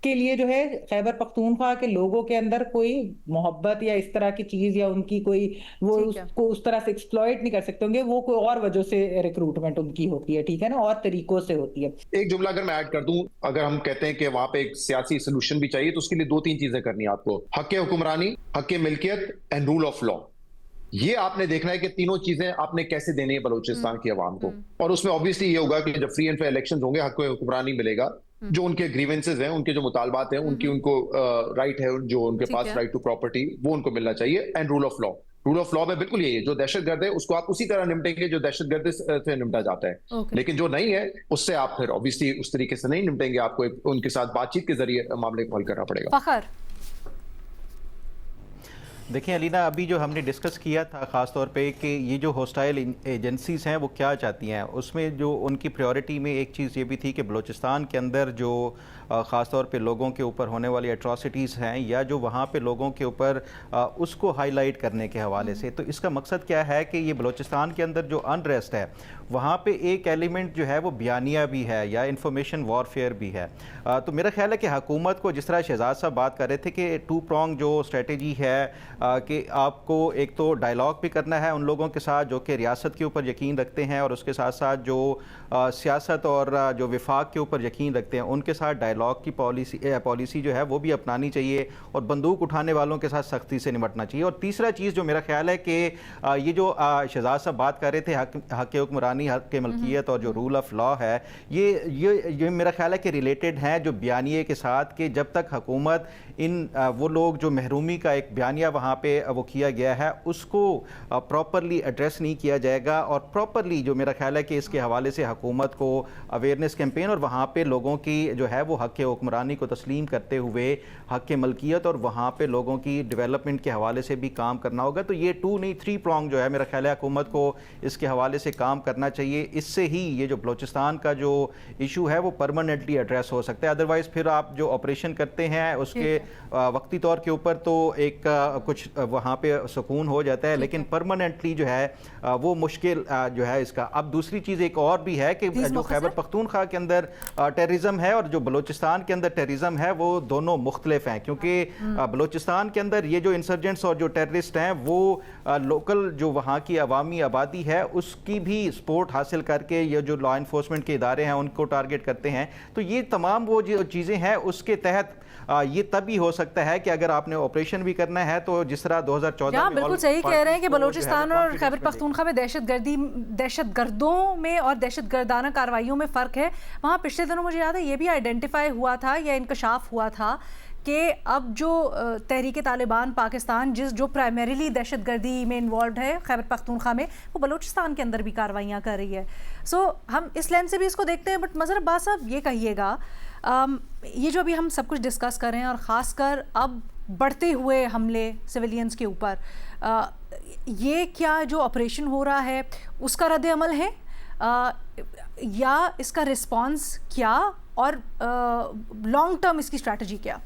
के लिए जो है खैबर पख्तूनख्वा के लोगों के अंदर कोई मोहब्बत या इस तरह की चीज या उनकी कोई वो उसको उस तरह से एक्सप्लॉइट नहीं कर सकते होंगे, वो कोई और वजह से रिक्रूटमेंट उनकी होती है, ठीक है ना, और तरीकों से होती है। एक जुमला अगर मैं ऐड कर दूं, अगर हम कहते हैं कि वहां पे एक सियासी सोल्यूशन भी चाहिए, तो उसके लिए 2-3 चीजें करनी है आपको: हक हुक्मरानी, हक मिल्कियत एंड रूल ऑफ लॉ। ये आपने देखना है कि तीनों चीजें आपने कैसे देनी है बलूचिस्तान की आवाम को। और उसमें ऑब्वियसली ये होगा कि जब फ्री एंड फेयर इलेक्शंस होंगे, हक हुक्मरानी मिलेगा, जो उनके ग्रीवेंसेस हैं, उनके जो मुतालबात हैं, उनको राइट है, जो उनके पास राइट टू प्रॉपर्टी, वो उनको मिलना चाहिए। And rule of law, rule of law में बिल्कुल यही है, जो दहशतगर्द है उसको आप उसी तरह निपटेंगे जो दहशतगर्द से निपटा जाता है। लेकिन जो नहीं है उससे आप फिर ऑब्वियसली उस तरीके से नहीं निपटेंगे, आपको उनके साथ बातचीत के जरिए मामले को हल करना पड़ेगा। फखर, देखिए अलीना, अभी जो हमने डिस्कस किया था ख़ास तौर पे कि ये जो हॉस्टाइल एजेंसीज़ हैं वो क्या चाहती हैं, उसमें जो उनकी प्रायोरिटी में एक चीज़ ये भी थी कि बलूचिस्तान के अंदर जो ख़ास तौर पे लोगों के ऊपर होने वाली एट्रॉसिटीज़ हैं या जो वहाँ पे लोगों के ऊपर उसको हाईलाइट करने के हवाले से, तो इसका मकसद क्या है कि ये बलूचिस्तान के अंदर जो अनरेस्ट है वहाँ पे एक एलिमेंट जो है वो बयानिया भी है या इंफॉर्मेशन वॉरफेयर भी है। तो मेरा ख्याल है कि हुकूमत को, जिस तरह शहजाद साहब बात कर रहे थे कि 2 prong जो स्ट्रेटजी है कि आपको एक तो डायलॉग भी करना है उन लोगों के साथ जो कि रियासत के ऊपर यकीन रखते हैं और उसके साथ साथ जो सियासत और जो विफाक के ऊपर यकीन रखते हैं उनके साथ डायलॉग की पॉलिसी जो है वो भी अपनानी चाहिए और बंदूक उठाने वालों के साथ सख्ती से निपटना चाहिए। और तीसरा चीज़ जो मेरा ख्याल है कि ये जो शहजाद साहब बात कर रहे थे हक हुक्मरानी, हक मलकियत और जो रूल ऑफ लॉ है, ये मेरा ख्याल है कि रिलेटेड हैं जो बयानिए के साथ, कि जब तक हुकूमत इन वो लोग जो महरूमी का एक बयानिया वहाँ पे वो किया गया है उसको प्रॉपरली एड्रेस नहीं किया जाएगा और प्रॉपरली जो मेरा ख्याल है कि इसके हवाले से हुकूमत को अवेयरनेस कैंपेन और वहाँ पे लोगों की जो है वो हक हुक्मरानी को तस्लीम करते हुए हक मलकियत और वहाँ पे लोगों की डेवलपमेंट के हवाले से भी काम करना होगा। तो ये 2 नहीं 3 prong जो है मेरा ख्याल है हुकूमत को इसके हवाले से काम करना चाहिए। इससे ही ये जो बलूचिस्तान का जो इशू है वो परमानेंटली एड्रेस हो सकता है। अदरवाइज़ फिर आप जो ऑपरेशन करते हैं उसके वक्ती तौर के ऊपर तो एक कुछ वहाँ पे सुकून हो जाता है, लेकिन परमानेंटली जो है वो मुश्किल जो है इसका। अब दूसरी चीज़ एक और भी है कि जो खैबर पख्तूनख्वा के अंदर टेररिज्म है और जो बलूचिस्तान के अंदर टेररिज्म है वो दोनों मुख्तलिफ हैं, क्योंकि बलूचिस्तान के अंदर ये जो इंसर्जेंट्स और जो टेररिस्ट हैं वो लोकल जो वहाँ की अवामी आबादी है उसकी भी सपोर्ट हासिल करके ये जो लॉ इन्फोर्समेंट के इदारे हैं उनको टारगेट करते हैं। तो ये तमाम वो जो चीज़ें हैं उसके तहत ये तभी हो सकता है कि अगर आपने ऑपरेशन भी करना है तो जिस तरह 2014 में बिल्कुल सही कह रहे हैं कि बलूचिस्तान और खैबर पख्तूनख्वा में दहशतगर्दों में और दहशतगर्दाना कार्रवाइयों में फ़र्क है। वहाँ पिछले दिनों मुझे याद है ये भी आइडेंटिफाई हुआ था या इंकशाफ हुआ था कि अब जो तहरीक तालिबान पाकिस्तान जो प्राइमरीली दहशतगर्दी में इन्वॉल्व है खैबर पख्तूनख्वा में, वो बलूचिस्तान के अंदर भी कार्रवाइयाँ कर रही है। सो हम इस लेंस से भी इसको देखते हैं। बट मज़र अब्बास साहब ये कहिएगा, ये जो अभी हम सब कुछ डिस्कस कर रहे हैं और ख़ासकर अब बढ़ते हुए हमले सिविलियंस के ऊपर, ये क्या जो ऑपरेशन हो रहा है उसका रद्द अमल है या इसका रिस्पांस क्या और लॉन्ग टर्म इसकी स्ट्रैटेजी क्या?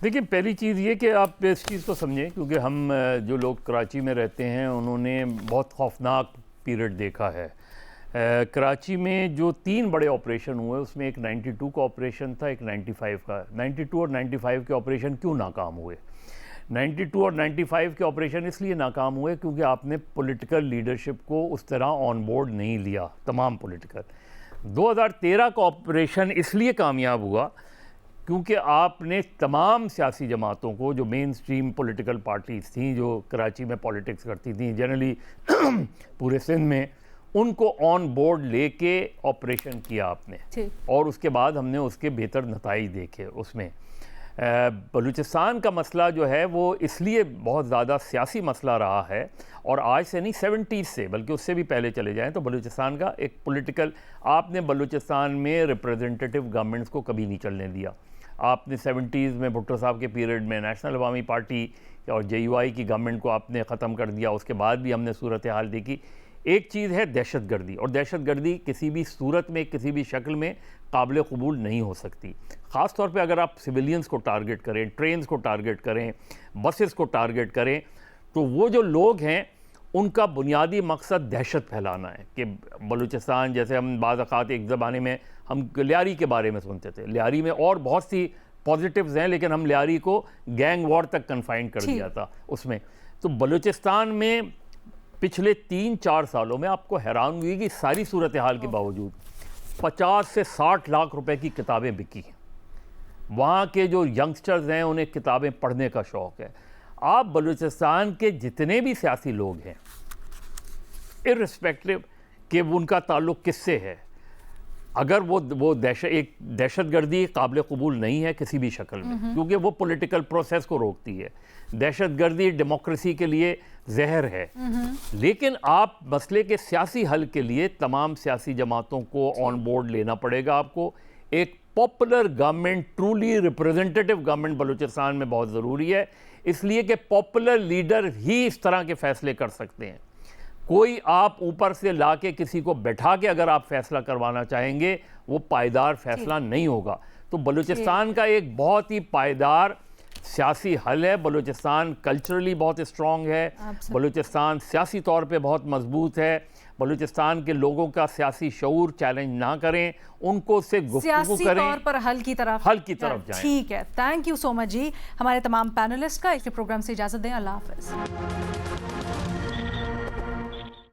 देखिए, पहली चीज़ ये कि आप इस चीज़ को समझें, क्योंकि हम जो लोग कराची में रहते हैं उन्होंने बहुत खौफनाक पीरियड देखा है। कराची में जो 3 बड़े ऑपरेशन हुए उसमें एक 92 का ऑपरेशन था, एक 95 का। 92 और 95 के ऑपरेशन क्यों नाकाम हुए? 92 और 95 के ऑपरेशन इसलिए नाकाम हुए क्योंकि आपने पॉलिटिकल लीडरशिप को उस तरह ऑन बोर्ड नहीं लिया, तमाम पॉलिटिकल। 2013 का ऑपरेशन इसलिए कामयाब हुआ क्योंकि आपने तमाम सियासी जमातों को, जो मेन स्ट्रीम पॉलिटिकल पार्टीज़ थीं जो कराची में पॉलिटिक्स करती थीं जनरली पूरे सिंध में, उनको ऑन बोर्ड लेके ऑपरेशन किया आपने और उसके बाद हमने उसके बेहतर नताइज देखे उसमें। बलूचिस्तान का मसला जो है वो इसलिए बहुत ज़्यादा सियासी मसला रहा है, और आज से नहीं 70s से, बल्कि उससे भी पहले चले जाएं तो बलूचिस्तान का एक पॉलिटिकल, आपने बलूचिस्तान में रिप्रेजेंटेटिव गवर्नमेंट्स को कभी नहीं चलने दिया। आपने 70s में भुट्टो साहब के पीरियड में नेशनल अवामी पार्टी और JUI की गवर्नमेंट को आपने ख़त्म कर दिया। उसके बाद भी हमने सूरत हाल देखी। एक चीज़ है दहशतगर्दी, और दहशतगर्दी किसी भी सूरत में, किसी भी शक्ल में काबिल कबूल नहीं हो सकती। ख़ास तौर पे अगर आप सिविलियंस को टारगेट करें, ट्रेन्स को टारगेट करें, बसेस को टारगेट करें, तो वो जो लोग हैं उनका बुनियादी मकसद दहशत फैलाना है। कि बलूचिस्तान, जैसे हम बाज़ औक़ात एक ज़माने में हम लियारी के बारे में सुनते थे, लियारी में और बहुत सी पॉजिटिव्स हैं, लेकिन हम लियारी को गैंग वॉर तक कन्फाइन कर दिया था उसमें। तो बलूचिस्तान में पिछले 3-4 सालों में आपको हैरान हुई कि सारी सूरत हाल के बावजूद 50 से 60 लाख रुपए की किताबें बिकी हैं। वहाँ के जो यंगस्टर्स हैं उन्हें किताबें पढ़ने का शौक़ है। आप बलूचिस्तान के जितने भी सियासी लोग हैं, इर्रिस्पेक्टिव कि उनका ताल्लुक़ किससे है, अगर वो एक दहशतगर्दी काबिल कबूल नहीं है किसी भी शक्ल में, क्योंकि वो पॉलिटिकल प्रोसेस को रोकती है। दहशतगर्दी डेमोक्रेसी के लिए जहर है। लेकिन आप मसले के सियासी हल के लिए तमाम सियासी जमातों को ऑन बोर्ड लेना पड़ेगा। आपको एक popular government, truly representative government Balochistan में बहुत ज़रूरी है, इसलिए कि पॉपुलर लीडर ही इस तरह के फैसले कर सकते हैं। कोई आप ऊपर से लाके किसी को बैठा के अगर आप फैसला करवाना चाहेंगे, वो पायदार फैसला नहीं होगा। तो बलूचिस्तान का एक बहुत ही पायदार सियासी हल है। बलूचिस्तान कल्चरली बहुत स्ट्रॉन्ग है, बलूचिस्तान सियासी तौर पे बहुत मजबूत है। बलूचिस्तान के लोगों का सियासी शऊर चैलेंज ना करें, उनको उससे गुफ्तगू करें, तौर पर हल की तरफ जाएं। ठीक है, थैंक यू सो मच जी। हमारे तमाम पैनलिस्ट का इस प्रोग्राम से इजाज़त दें। अल्लाह हाफ़िज़।